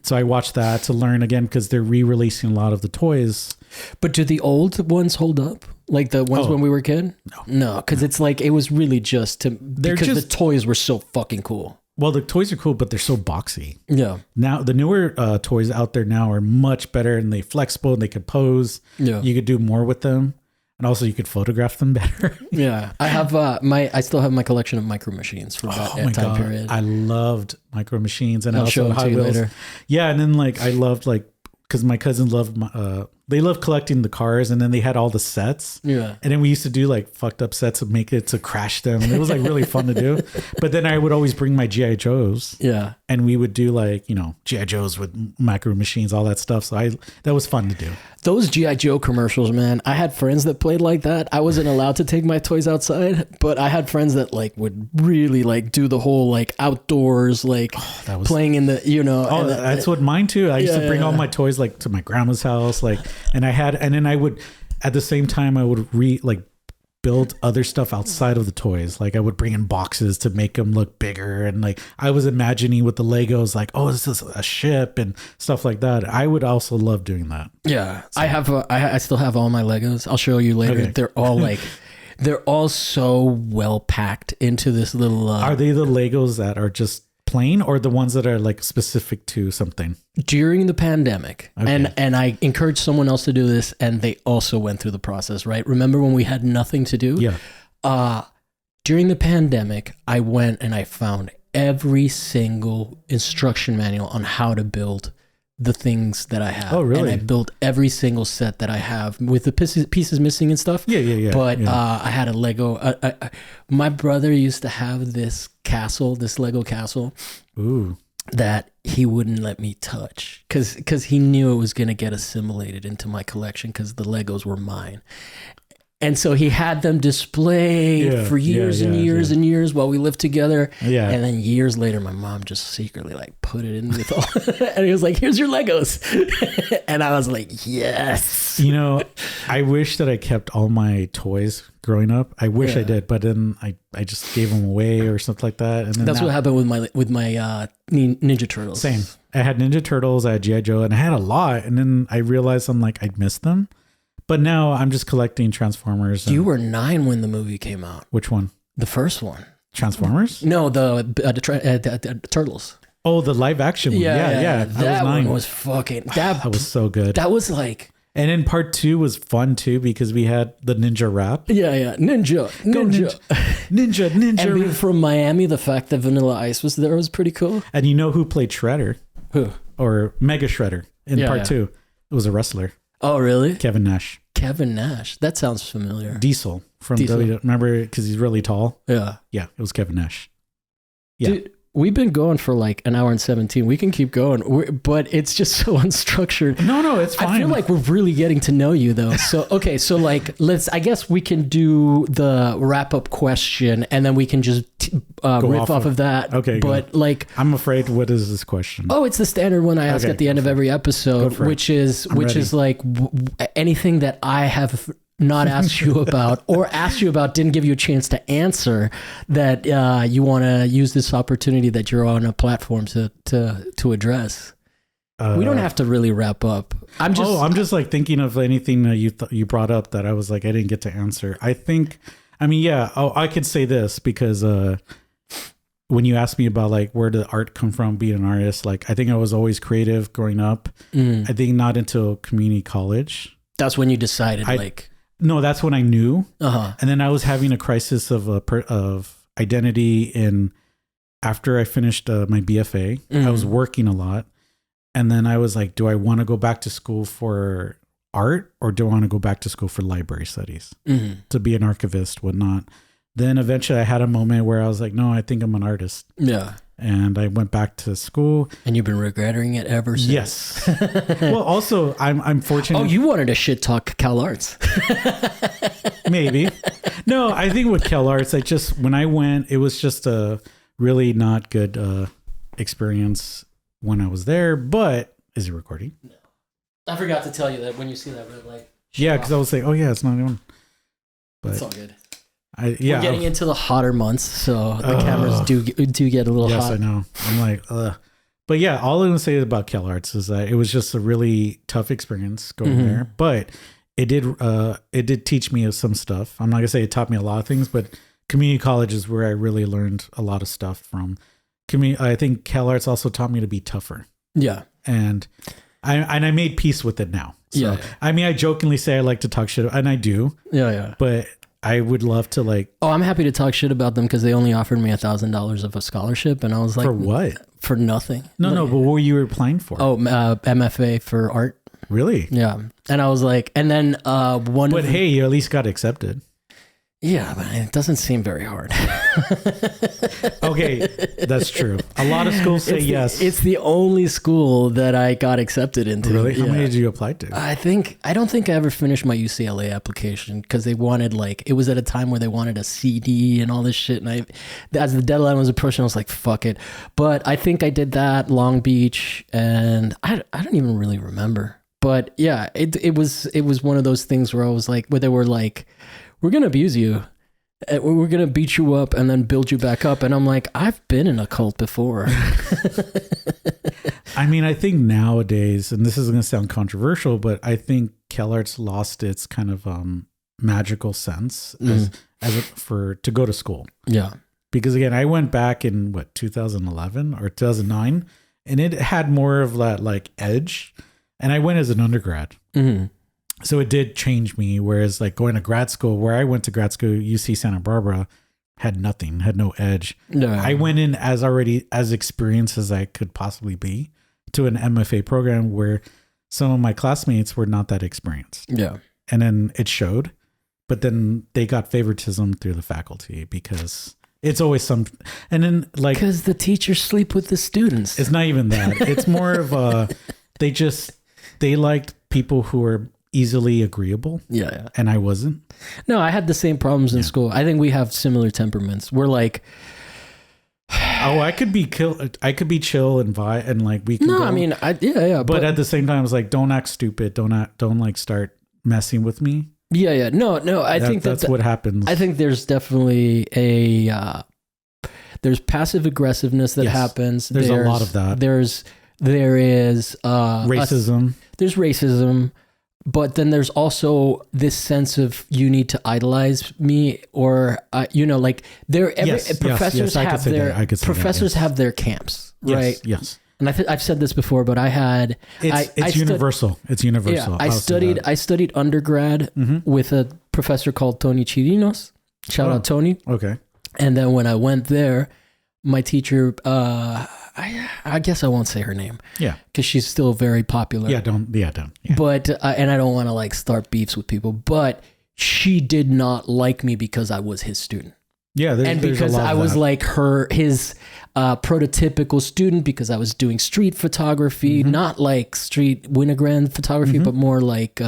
so I watched that to learn again because they're re-releasing a lot of the toys. But do the old ones hold up? Like the ones when we were a kid? No, because it's like, it was really just because the toys were so fucking cool. Well, the toys are cool, but they're so boxy. Yeah. Now, the newer toys out there now are much better and they flexible and they could pose. Yeah. You could do more with them. And also you could photograph them better. Yeah. I have I still have my collection of Micro Machines from that time period. I loved Micro Machines and I'll also show them to you later. Yeah. And then like I loved because my cousins loved they loved collecting the cars and then they had all the sets. Yeah. And then we used to do like fucked up sets and make it to crash them. It was like really fun to do. But then I would always bring my G.I. Joes. Yeah. And we would do like, G.I. Joes with Micro Machines, all that stuff. So that was fun to do. Those G.I. Joe commercials, man. I had friends that played like that. I wasn't allowed to take my toys outside, but I had friends that like would really like do the whole like outdoors, like playing in the, Oh, that's what mine too. I used to bring all my toys like to my grandma's house, like, and then I would, at the same time, I would build other stuff outside of the toys. Like I would bring in boxes to make them look bigger. And like I was imagining with the Legos, like, oh, this is a ship and stuff like that. I would also love doing that. Yeah. So. I still have all my Legos. I'll show you later. Okay. They're all like, they're all so well packed into this little. Are they the Legos that are just plain or the ones that are like specific to something? During the pandemic, okay. and I encouraged someone else to do this, and they also went through the process, right? Remember when we had nothing to do? Yeah. During the pandemic, I went and I found every single instruction manual on how to build the things that I have. Oh, really? And I built every single set that I have with the pieces missing and stuff. Yeah. But I had a Lego. My brother used to have this castle, this Lego castle. Ooh. That he wouldn't let me touch because he knew it was going to get assimilated into my collection because the Legos were mine. And so he had them displayed for years and years and years while we lived together. Yeah. And then years later, my mom just secretly like put it in with all, and he was like, here's your Legos. And I was like, yes. You know, I wish that I kept all my toys growing up. I wish I did, but then I just gave them away or something like that. And then that's what happened with my Ninja Turtles. Same. I had Ninja Turtles, I had G.I. Joe, and I had a lot. And then I realized I'm like, I'd missed them. But now I'm just collecting Transformers. You were 9 when the movie came out. Which one? The first one. Transformers? No, the Turtles. Oh, the live action one. Yeah. That one was fucking... That was so good. That was like... And then part 2 was fun too because we had the ninja rap. Yeah. Ninja. Ninja. And being from Miami, the fact that Vanilla Ice was there was pretty cool. And you know who played Shredder? Who? Or Mega Shredder in part 2. It was a wrestler. Oh, really? Kevin Nash. That sounds familiar. Diesel from WWE. Remember, because he's really tall? Yeah. Yeah, it was Kevin Nash. Yeah. Dude, we've been going for like an hour and 17. We can keep going, but it's just so unstructured. No, it's fine. I feel like we're really getting to know you though. So, okay. So like, I guess we can do the wrap up question and then we can just riff off of that. Okay. But like, I'm afraid, what is this question? Oh, it's the standard one I ask at the end of every episode, which is like anything that I have not asked you about or asked you about, didn't give you a chance to answer, that you want to use this opportunity that you're on a platform to address. We don't have to really wrap up. I'm just like thinking of anything that you brought up that I was like, I didn't get to answer. I could say this because when you asked me about like where did art come from, being an artist, like I think I was always creative growing up. I think not until community college. That's when you decided No, that's when I knew. Uh-huh. And then I was having a crisis of identity after I finished my BFA. I was working a lot. And then I was like, do I want to go back to school for art or do I want to go back to school for library studies to be an archivist, whatnot? Then eventually I had a moment where I was like, no, I think I'm an artist. Yeah. And I went back to school. And you've been regretting it ever since. Yes. Well, also, I'm fortunate. Oh, you wanted to shit talk Cal Arts. Maybe. No, I think with Cal Arts, when I went, it was just a really not good experience when I was there. But is it recording? No. I forgot to tell you that when you see that red light. Yeah, because I was like, oh yeah, it's not on. But it's all good. We're getting into the hotter months, so the cameras do get a little hot. Yes, I know. I'm like, ugh. But yeah, all I'm going to say about Cal Arts is that it was just a really tough experience going there. But it did teach me some stuff. I'm not going to say it taught me a lot of things, but community college is where I really learned a lot of stuff from. I think Cal Arts also taught me to be tougher. Yeah. And I made peace with it now. So, yeah. I mean, I jokingly say I like to talk shit, and I do. Yeah. But I would love to like... Oh, I'm happy to talk shit about them because they only offered me $1,000 of a scholarship. And I was like... For what? For nothing. No, but what were you applying for? Oh, MFA for art. Really? Yeah. And I was like... And then But hey, you at least got accepted. Yeah, but it doesn't seem very hard. Okay, that's true. A lot of schools say yes. It's the only school that I got accepted into. Really? How many did you apply to? I don't think I ever finished my UCLA application because they wanted it was at a time where they wanted a CD and all this shit. And as the deadline was approaching, I was like, fuck it. But I think I did that, Long Beach, and I don't even really remember. But yeah, it was one of those things where I was like, where they were like, we're going to abuse you. We're going to beat you up and then build you back up. And I'm like, I've been in a cult before. I mean, I think nowadays, and this is going to sound controversial, but I think CalArts lost its kind of magical sense to go to school. Yeah. Because again, I went back in 2011 or 2009, and it had more of that like edge. And I went as an undergrad. Mm-hmm. So it did change me. Whereas like going to grad school, where I went to grad school, UC Santa Barbara, had nothing, had no edge. No. I went in as experienced as I could possibly be to an MFA program where some of my classmates were not that experienced. Yeah. And then it showed, but then they got favoritism through the faculty because it's always and then like, because the teachers sleep with the students. It's not even that. It's more of they liked people who were easily agreeable. Yeah. And I wasn't. No, I had the same problems in school. I think we have similar temperaments. We're like, I could be chill and vibe and like we can No, go. I mean, yeah. But at the same time, it's like, don't act stupid. Don't like start messing with me. Yeah. No, I think that's what happens. I think there's definitely there's passive aggressiveness that happens. There's a lot of that. There is racism. There's racism, but then there's also this sense of you need to idolize me, or like professors have their camps, right? Yes. And I've said this before, but it's universal. It's universal. Yeah, I studied undergrad with a professor called Tony Chirinos. Shout out Tony. Okay. And then when I went there, my teacher, I guess I won't say her name. Yeah. Because she's still very popular. Yeah, don't. Yeah. But, and I don't want to like start beefs with people, but she did not like me because I was his student. Yeah. And because I was like his prototypical student, because I was doing street photography, not like street Winogrand photography, but more like...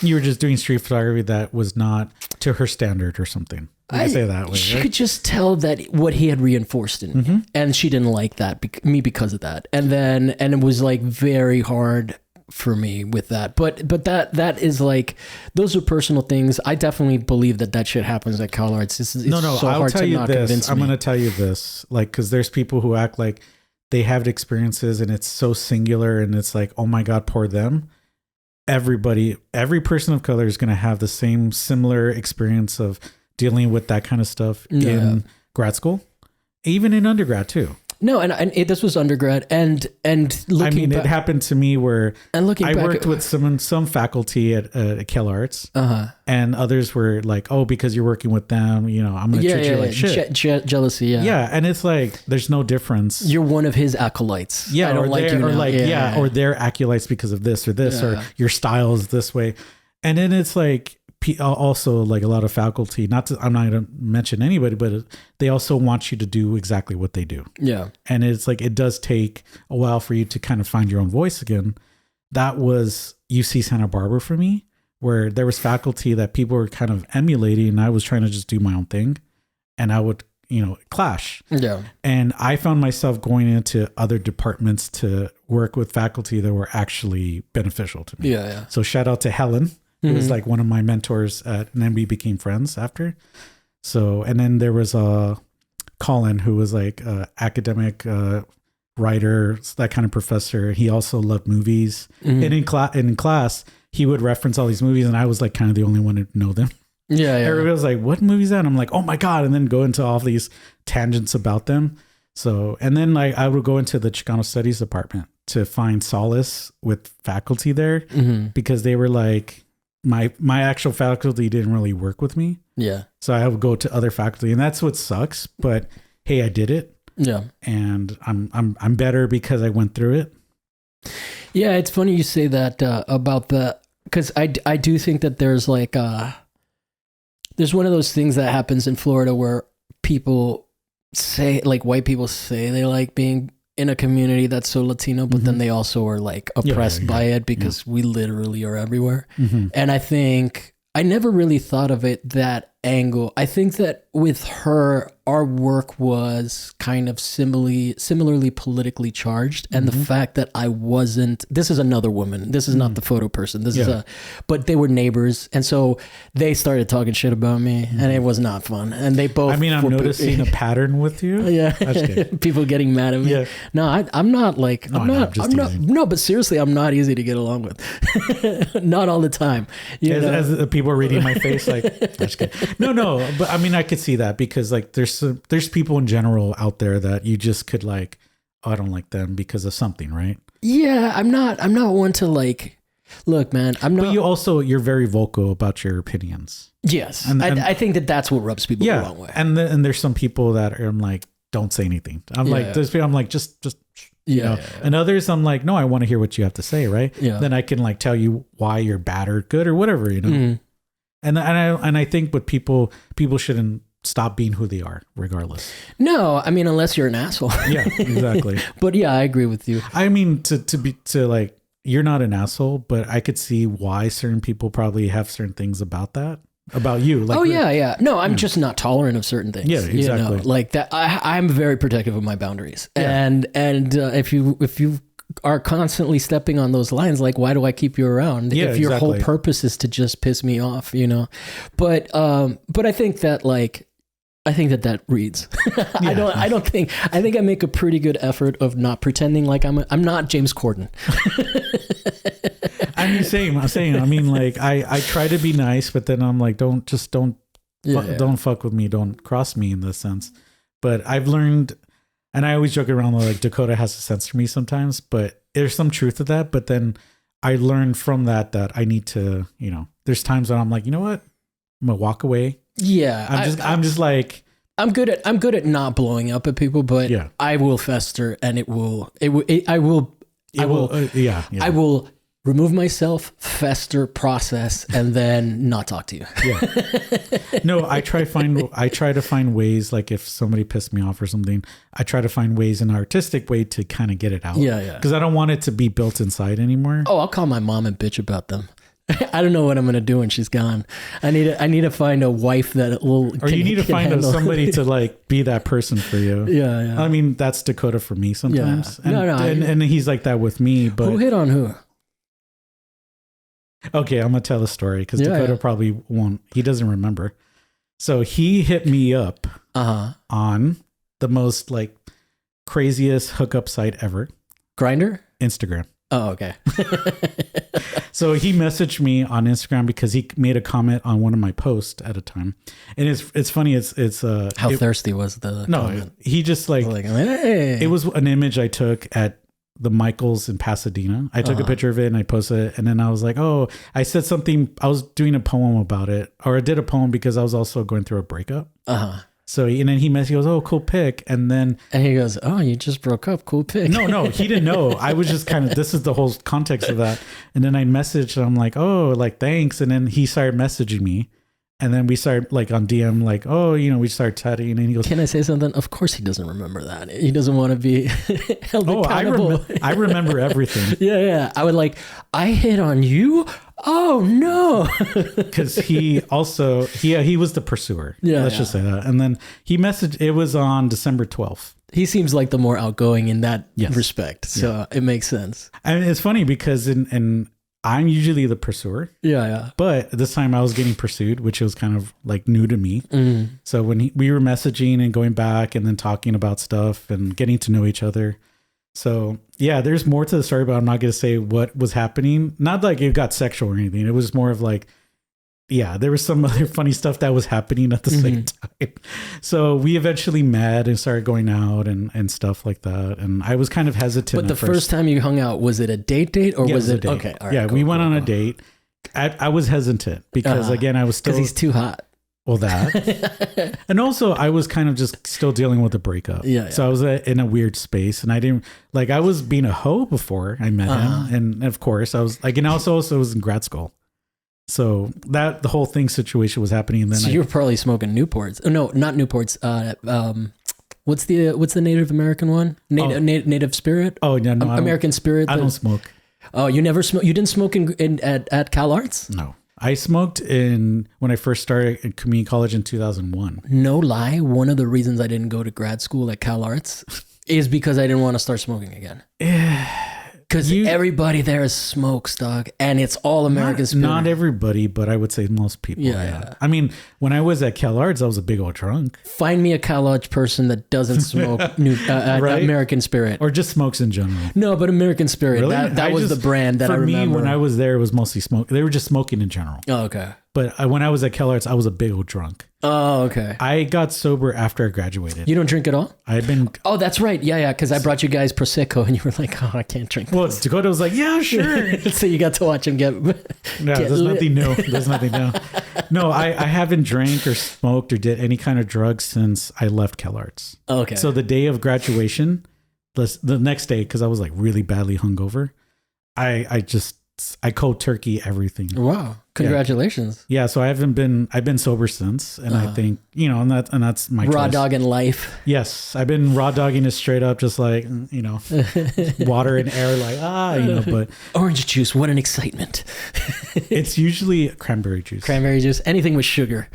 you were just doing street photography that was not to her standard or something. I say that way. She could just tell that what he had reinforced in me, and she didn't like that me because of that. And it was like very hard for me with that. But that is like, those are personal things. I definitely believe that shit happens at CalArts. It's so I'll hard tell to you not this. convince me. I'm going to tell you this, like, because there's people who act like they have experiences and it's so singular and it's like, oh my God, poor them. Every person of color is going to have the same similar experience of dealing with that kind of stuff in grad school, even in undergrad too. No, and this was undergrad, and looking back, it happened to me where I worked with some faculty at CalArts, and others were like, "Oh, because you're working with them, I'm going to treat you like shit." Jealousy, yeah, and it's like there's no difference. You're one of his acolytes. Yeah, I don't like you now. Or they're acolytes because of this or this, or your style is this way, and then it's like. Also, like a lot of faculty, I'm not going to mention anybody, but they also want you to do exactly what they do. Yeah. And it's like, it does take a while for you to kind of find your own voice again. That was UC Santa Barbara for me, where there was faculty that people were kind of emulating and I was trying to just do my own thing and I would, clash. Yeah. And I found myself going into other departments to work with faculty that were actually beneficial to me. Yeah. So shout out to Helen. It was like one of my mentors and then we became friends after. So, and then there was Colin, who was like academic writer, that kind of professor. He also loved movies. And in class, he would reference all these movies and I was like kind of the only one to know them. Yeah. Everybody was like, what movie is that? And I'm like, oh my God. And then go into all these tangents about them. So, and then like I would go into the Chicano Studies department to find solace with faculty there because they were like, my actual faculty didn't really work with me. Yeah. So I would go to other faculty and that's what sucks. But hey, I did it. Yeah. And I'm better because I went through it. Yeah. It's funny you say that about because I do think that there's like, there's one of those things that happens in Florida where people say, like white people say they like being in a community that's so Latino, but then they also are like oppressed by it because we literally are everywhere. And I think I never really thought of it that angle. I think that with her, our work was kind of similarly politically charged. And the fact that I wasn't, this is another woman. This is not the photo person. This is but they were neighbors. And so they started talking shit about me and it was not fun. And they both, I mean, I'm noticing a pattern with you. Yeah. People getting mad at me. Yeah. No, I'm not like, no, but seriously, I'm not easy to get along with. Not all the time. As the people are reading my face, like, I'm just kidding. No, but I mean, I could see that because like there's people in general out there that you just could like, oh, I don't like them because of something, right? Yeah, I'm not one to like, look, man, I'm not. But you're very vocal about your opinions. Yes, and I think that's what rubs people the wrong way. And there's some people that are like, don't say anything. I'm like, there's people I'm like, just you know. And others I'm like, no, I want to hear what you have to say, right? Yeah. Then I can like tell you why you're bad or good or whatever, you know. Mm-hmm. And I think what people shouldn't stop being who they are, regardless. No, I mean, unless you're an asshole. Yeah, exactly. But yeah, I agree with you. I mean, to like, you're not an asshole, but I could see why certain people probably have certain things about you. Like, yeah. No, I'm just not tolerant of certain things. Yeah, exactly. You know, like that. I'm very protective of my boundaries, and if you are constantly stepping on those lines, like, why do I keep you around if your whole purpose is to just piss me off, you know? But I think that like, that reads. I think I make a pretty good effort of not pretending like I'm not James Corden. I mean, same. I mean, like I try to be nice, but then I'm like, don't fuck with me. Don't cross me in this sense. But I've learned, and I always joke around like Dakota has a sense for me sometimes, but there's some truth to that. But then I learned from that I need to, you know, there's times when I'm like, you know what, I'm gonna walk away. Yeah, I'm just like, I'm good at not blowing up at people, but I will fester, and I will remove myself, fester, process, and then not talk to you. Yeah. No, I try to find ways, like if somebody pissed me off or something, I try to find ways, an artistic way to kind of get it out. Yeah. Because I don't want it to be built inside anymore. Oh, I'll call my mom and bitch about them. I don't know what I'm going to do when she's gone. I need to find a wife that will. Or you need to find somebody to like be that person for you. Yeah. I mean, that's Dakota for me sometimes. Yeah. And he's like that with me. But who hit on who? Okay, I'm gonna tell a story because Dakota probably won't. He doesn't remember. So he hit me up on the most like craziest hookup site ever. Grindr? Instagram. Oh, okay. So he messaged me on Instagram because he made a comment on one of my posts at a time, and it's funny. It's how thirsty was the comment? He just like hey. It was an image I took at the Michaels in Pasadena. I took a picture of it and I posted it, and then I was like, oh, I said something. I was doing a poem about it, or I did a poem because I was also going through a breakup. So, and then he goes, oh, cool pic. And he goes, oh, you just broke up. Cool pic. No, he didn't know. I was just kind of, this is the whole context of that. And then I messaged and I'm like, oh, like, thanks. And then he started messaging me. And then we started like on DM, like, oh, you know, we started chatting, and he goes, can I say something? Of course he doesn't remember that. He doesn't want to be held accountable. I remember everything. Yeah. I would like, I hit on you? Oh no. Because he also, he was the pursuer. Yeah. Let's just say that. And then he messaged, it was on December 12th. He seems like the more outgoing in that respect. So it makes sense. And it's funny because I'm usually the pursuer. Yeah. But this time I was getting pursued, which was kind of like new to me. Mm. So when we were messaging and going back and then talking about stuff and getting to know each other. So yeah, there's more to the story, but I'm not going to say what was happening. Not like it got sexual or anything. It was more of like, yeah, there was some other funny stuff that was happening at the same time. So we eventually met and started going out and stuff like that. And I was kind of hesitant. But the first time you hung out, was it a date or was it? Okay. All right, yeah, we went on a date. I was hesitant because again, I was still. Because he's too hot. Well, that. And also I was kind of just still dealing with a breakup. Yeah. So I was in a weird space, and I didn't like, I was being a hoe before I met him. And of course I was like, and also was in grad school. So that the whole situation was happening, and then you were probably smoking Newports. Oh, no, not Newports. What's the Native American one? Native Spirit. Oh yeah, no, American Spirit. I don't smoke. Oh, you never smoke? You didn't smoke at Cal Arts? No, I smoked when I first started at community college in 2001. No lie, one of the reasons I didn't go to grad school at Cal Arts is because I didn't want to start smoking again. Because everybody there smokes, dog, and it's all American spirit. Not everybody, but I would say most people. Yeah. I mean, when I was at Cal Arts, I was a big old drunk. Find me a Cal Arts person that doesn't smoke right? American Spirit. Or just smokes in general. No, but American Spirit. Really? That was the brand that I remember. For me, when I was there, it was mostly smoke. They were just smoking in general. Oh, okay. But when I was at Cal Arts, I was a big old drunk. Oh, okay. I got sober after I graduated. You don't drink at all? I had been... Oh, that's right. Yeah. Because I brought you guys Prosecco and you were like, oh, I can't drink this. Well, Dakota was like, yeah, sure. So you got to watch him get there's nothing new. There's nothing new. No, I haven't drank or smoked or did any kind of drugs since I left Cal Arts. Okay. So the day of graduation, the next day, because I was like really badly hungover, I cold turkey everything. Wow. Congratulations. Yeah. So I've been sober since. And I think, and that's my raw choice. dogging life. Yes. I've been raw dogging it straight up, just like, water and air, like, but orange juice. What an excitement. It's usually cranberry juice. Cranberry juice. Anything with sugar.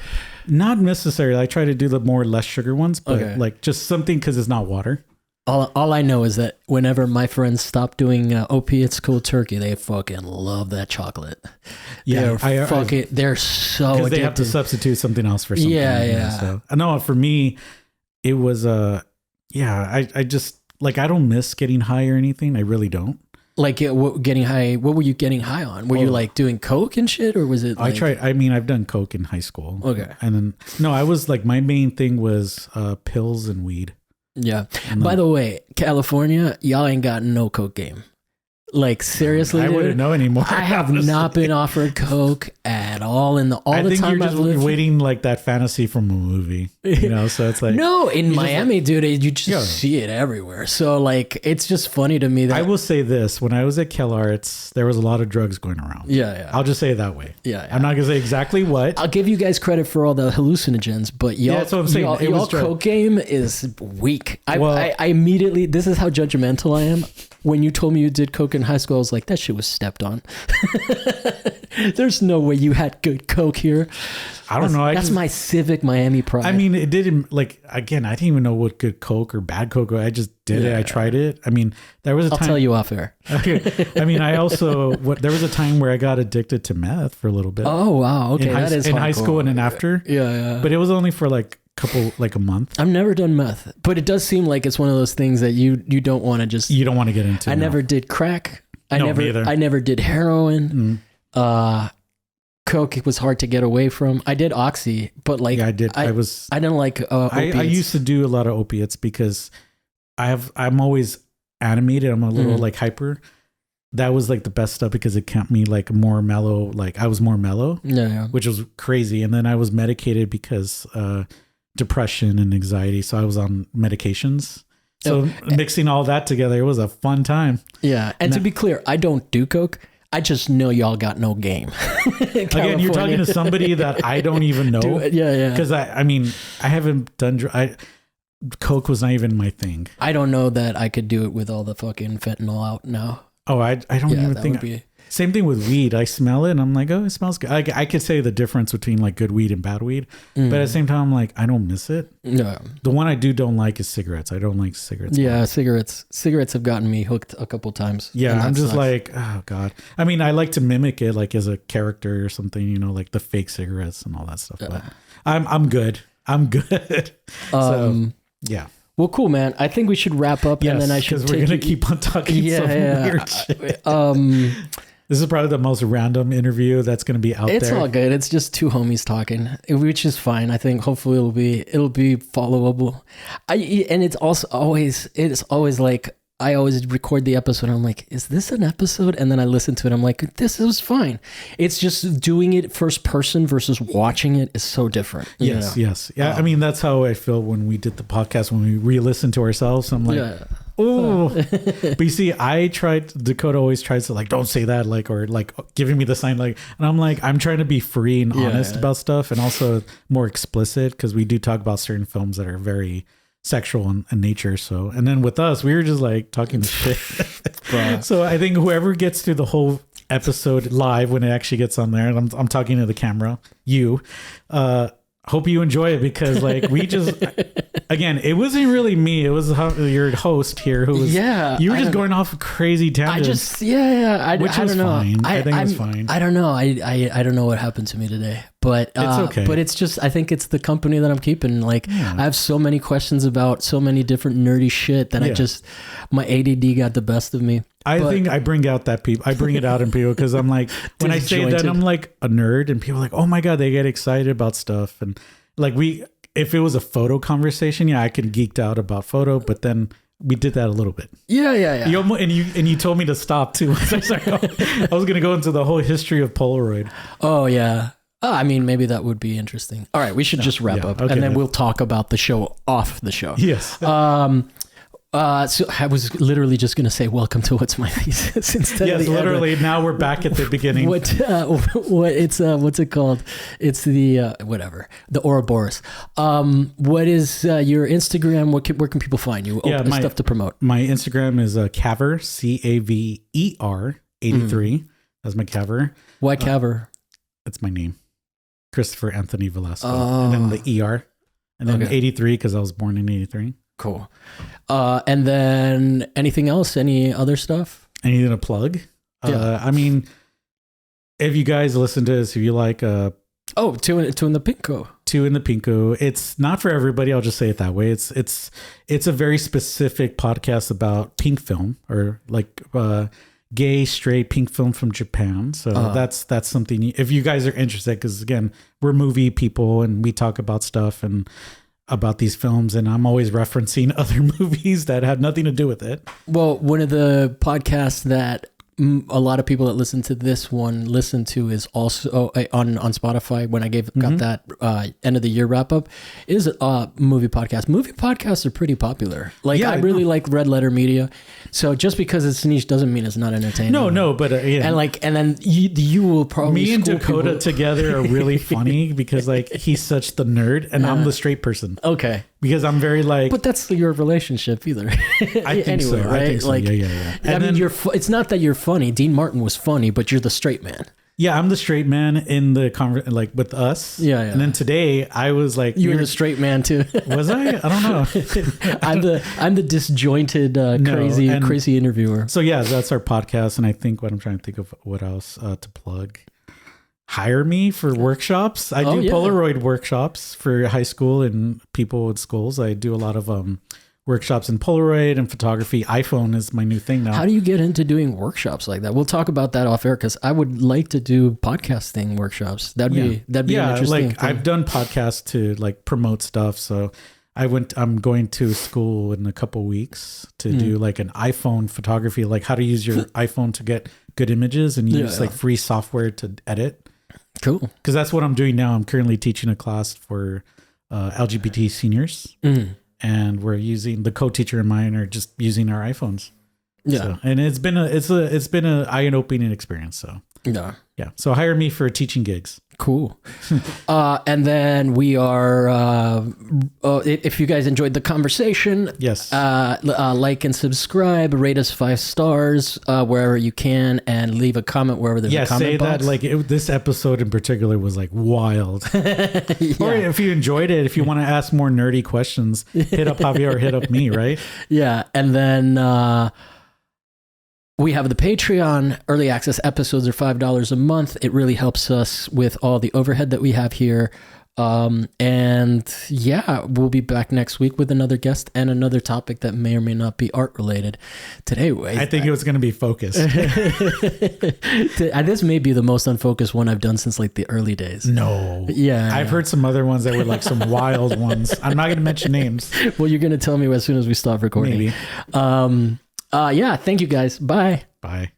Not necessarily. I try to do the more less sugar ones, but like just something because it's not water. All I know is that whenever my friends stop doing opiates cold turkey, they fucking love that chocolate. Yeah, they're so because addicted. They have to substitute something else for something. Yeah. So no, for me, it was I just like I don't miss getting high or anything. I really don't. Like getting high. What were you getting high on? Were you like doing coke and shit, or was it? Like... I've done coke in high school. Okay, and then I was like my main thing was pills and weed. Yeah. By the way, California, y'all ain't got no coke game. Like seriously, I wouldn't know anymore. I have not been offered coke at all in the time I've lived. I think you're just waiting like that fantasy from a movie, So it's like no, in Miami, dude, you just see it everywhere. So like, it's just funny to me that I will say this: when I was at Cal Arts, there was a lot of drugs going around. Yeah. I'll just say it that way. Yeah. I'm not gonna say exactly what. I'll give you guys credit for all the hallucinogens, but y'all, that's what I'm saying. Y'all coke game is weak. I immediately. This is how judgmental I am. When you told me you did coke in high school, I was like, that shit was stepped on. There's no way you had good coke here. I don't know. That's my civic Miami pride. I mean, it didn't again, I didn't even know what good coke or bad coke was. I just did it. I tried it. I mean, there was a time. I'll tell you off air. Okay. I mean, there was a time where I got addicted to meth for a little bit. Oh, wow. Okay. In high school and then after. Yeah. But it was only for a month. I've never done meth, but it does seem like it's one of those things that you don't want to just. You don't want to get into. I never did crack. Neither. I never did heroin. Coke was hard to get away from. I did oxy, but I did. I didn't like opiates. I used to do a lot of opiates because I'm always animated. I'm a little hyper. That was the best stuff because it kept me more mellow. I was more mellow. Yeah. Which was crazy. And then I was medicated because depression and anxiety. So I was on medications. So mixing all that together, it was a fun time. Yeah. And to be clear, I don't do coke. I just know y'all got no game. Again, you're talking to somebody that I don't even know. Yeah. Because I mean, I haven't done... Coke was not even my thing. I don't know that I could do it with all the fucking fentanyl out now. Oh, I don't even think... Same thing with weed. I smell it and I'm like, oh, it smells good. I could say the difference between good weed and bad weed. But at the same time, I'm like, I don't miss it. No. The one I don't like is cigarettes. I don't like cigarettes. Yeah, cigarettes. Cigarettes have gotten me hooked a couple times. Yeah, I'm just like, oh, God. I mean, I like to mimic it as a character or something, like the fake cigarettes and all that stuff. But I'm good. I'm good. So, yeah. Well, cool, man. I think we should wrap up, and then I should. Because we're gonna keep on talking some weird shit. This is probably the most random interview that's gonna be out there. It's all good. It's just two homies talking, which is fine. I think hopefully it'll be followable. And it's always like I always record the episode. I'm like, is this an episode? And then I listen to it. I'm like, this was fine. It's just doing it first person versus watching it is so different. Yes. Yeah. I mean, that's how I feel when we did the podcast, when we re-listen to ourselves. I'm like, oh, but you see, Dakota always tries to don't say that, or giving me the sign, and I'm like, I'm trying to be free and honest about stuff and also more explicit because we do talk about certain films that are very sexual in nature. So, and then with us, we were just talking shit. So I think whoever gets through the whole episode live when it actually gets on there. And I'm talking to the camera. Hope you enjoy it, because like we just, again, it wasn't really me. It was your host here who was, you were just going off crazy tangents. Which was fine. I think it was fine. I don't know. I don't know what happened to me today, but it's okay. But it's just, I think it's the company that I'm keeping. Like I have so many questions about so many different nerdy shit that my ADD got the best of me. I think I bring out that people. I bring it out in people because I'm like, when I say that, I'm like a nerd, and people are like, oh my God, they get excited about stuff. And like if it was a photo conversation, I could geeked out about photo, but then we did that a little bit. Yeah. You told me to stop too. I was going to go into the whole history of Polaroid. Oh yeah. I mean, maybe that would be interesting. All right, we should just wrap up, and then we'll talk about the show off the show. Yes. So I was literally just going to say, welcome to What's My Thesis instead of the literally. Now we're back at the beginning. What's it called? It's the the Ouroboros. What is your Instagram? Where can people find you? My stuff to promote. My Instagram is Caver, Caver 83. That's my Caver. Why Caver? It's my name, Christopher Anthony Velasco, and then the ER, and then 83 because I was born in 83. Cool. And then anything else? Any other stuff? Anything to plug? I mean, if you guys listen to this, if you like Two in the Pinko. Two in the Pinko. It's not for everybody. I'll just say it that way. It's a very specific podcast about pink film, or like gay, straight pink film from Japan. So that's something, if you guys are interested, because again, we're movie people and we talk about stuff and about these films, and I'm always referencing other movies that had nothing to do with it. Well, one of the podcasts that a lot of people that listen to this one listen to is also on Spotify. When I got that end of the year wrap up, is a movie podcast. Movie podcasts are pretty popular. Like I really like Red Letter Media. So just because it's niche doesn't mean it's not entertaining. No, but and then you will probably me and Dakota together are really funny because like he's such the nerd and I'm the straight person. Okay. Because I'm very like, but that's your relationship either. I think so. Right? I think so. Like, yeah. I mean, it's not that you're funny. Dean Martin was funny, but you're the straight man. Yeah, I'm the straight man in the like with us. Yeah. And then today I was like, you were the straight man too. Was I? I don't know. I'm the disjointed, crazy interviewer. So yeah, that's our podcast, and I think what I'm trying to think of what else to plug. Hire me for workshops. I do Polaroid workshops for high school and people with schools. I do a lot of workshops in Polaroid and photography. iPhone is my new thing now. How do you get into doing workshops like that? We'll talk about that off air because I would like to do podcasting workshops. That'd be an interesting thing. I've done podcasts to like promote stuff. So I'm going to school in a couple weeks to do like an iPhone photography, like how to use your iPhone to get good images and use like free software to edit. Cool. Because that's what I'm doing now. I'm currently teaching a class for LGBT seniors, and we're using the co-teacher and mine are just using our iPhones. Yeah, so, and it's been a eye-opening experience. So yeah. So hire me for teaching gigs. Cool. And then we are, if you guys enjoyed the conversation, yes, like and subscribe, rate us 5 stars wherever you can, and leave a comment wherever there's a comment box. That like this episode in particular was like wild. Or if you enjoyed it, if you want to ask more nerdy questions, hit up Javier or hit up me, right? Yeah. And then we have the Patreon. Early access episodes are $5 a month. It really helps us with all the overhead that we have here. And yeah, we'll be back next week with another guest and another topic that may or may not be art related. Today, I think it was going to be focused. This may be the most unfocused one I've done since like the early days. No. Yeah. I've heard some other ones that were like some wild ones. I'm not going to mention names. Well, you're going to tell me as soon as we stop recording. Maybe. Yeah, thank you guys. Bye. Bye.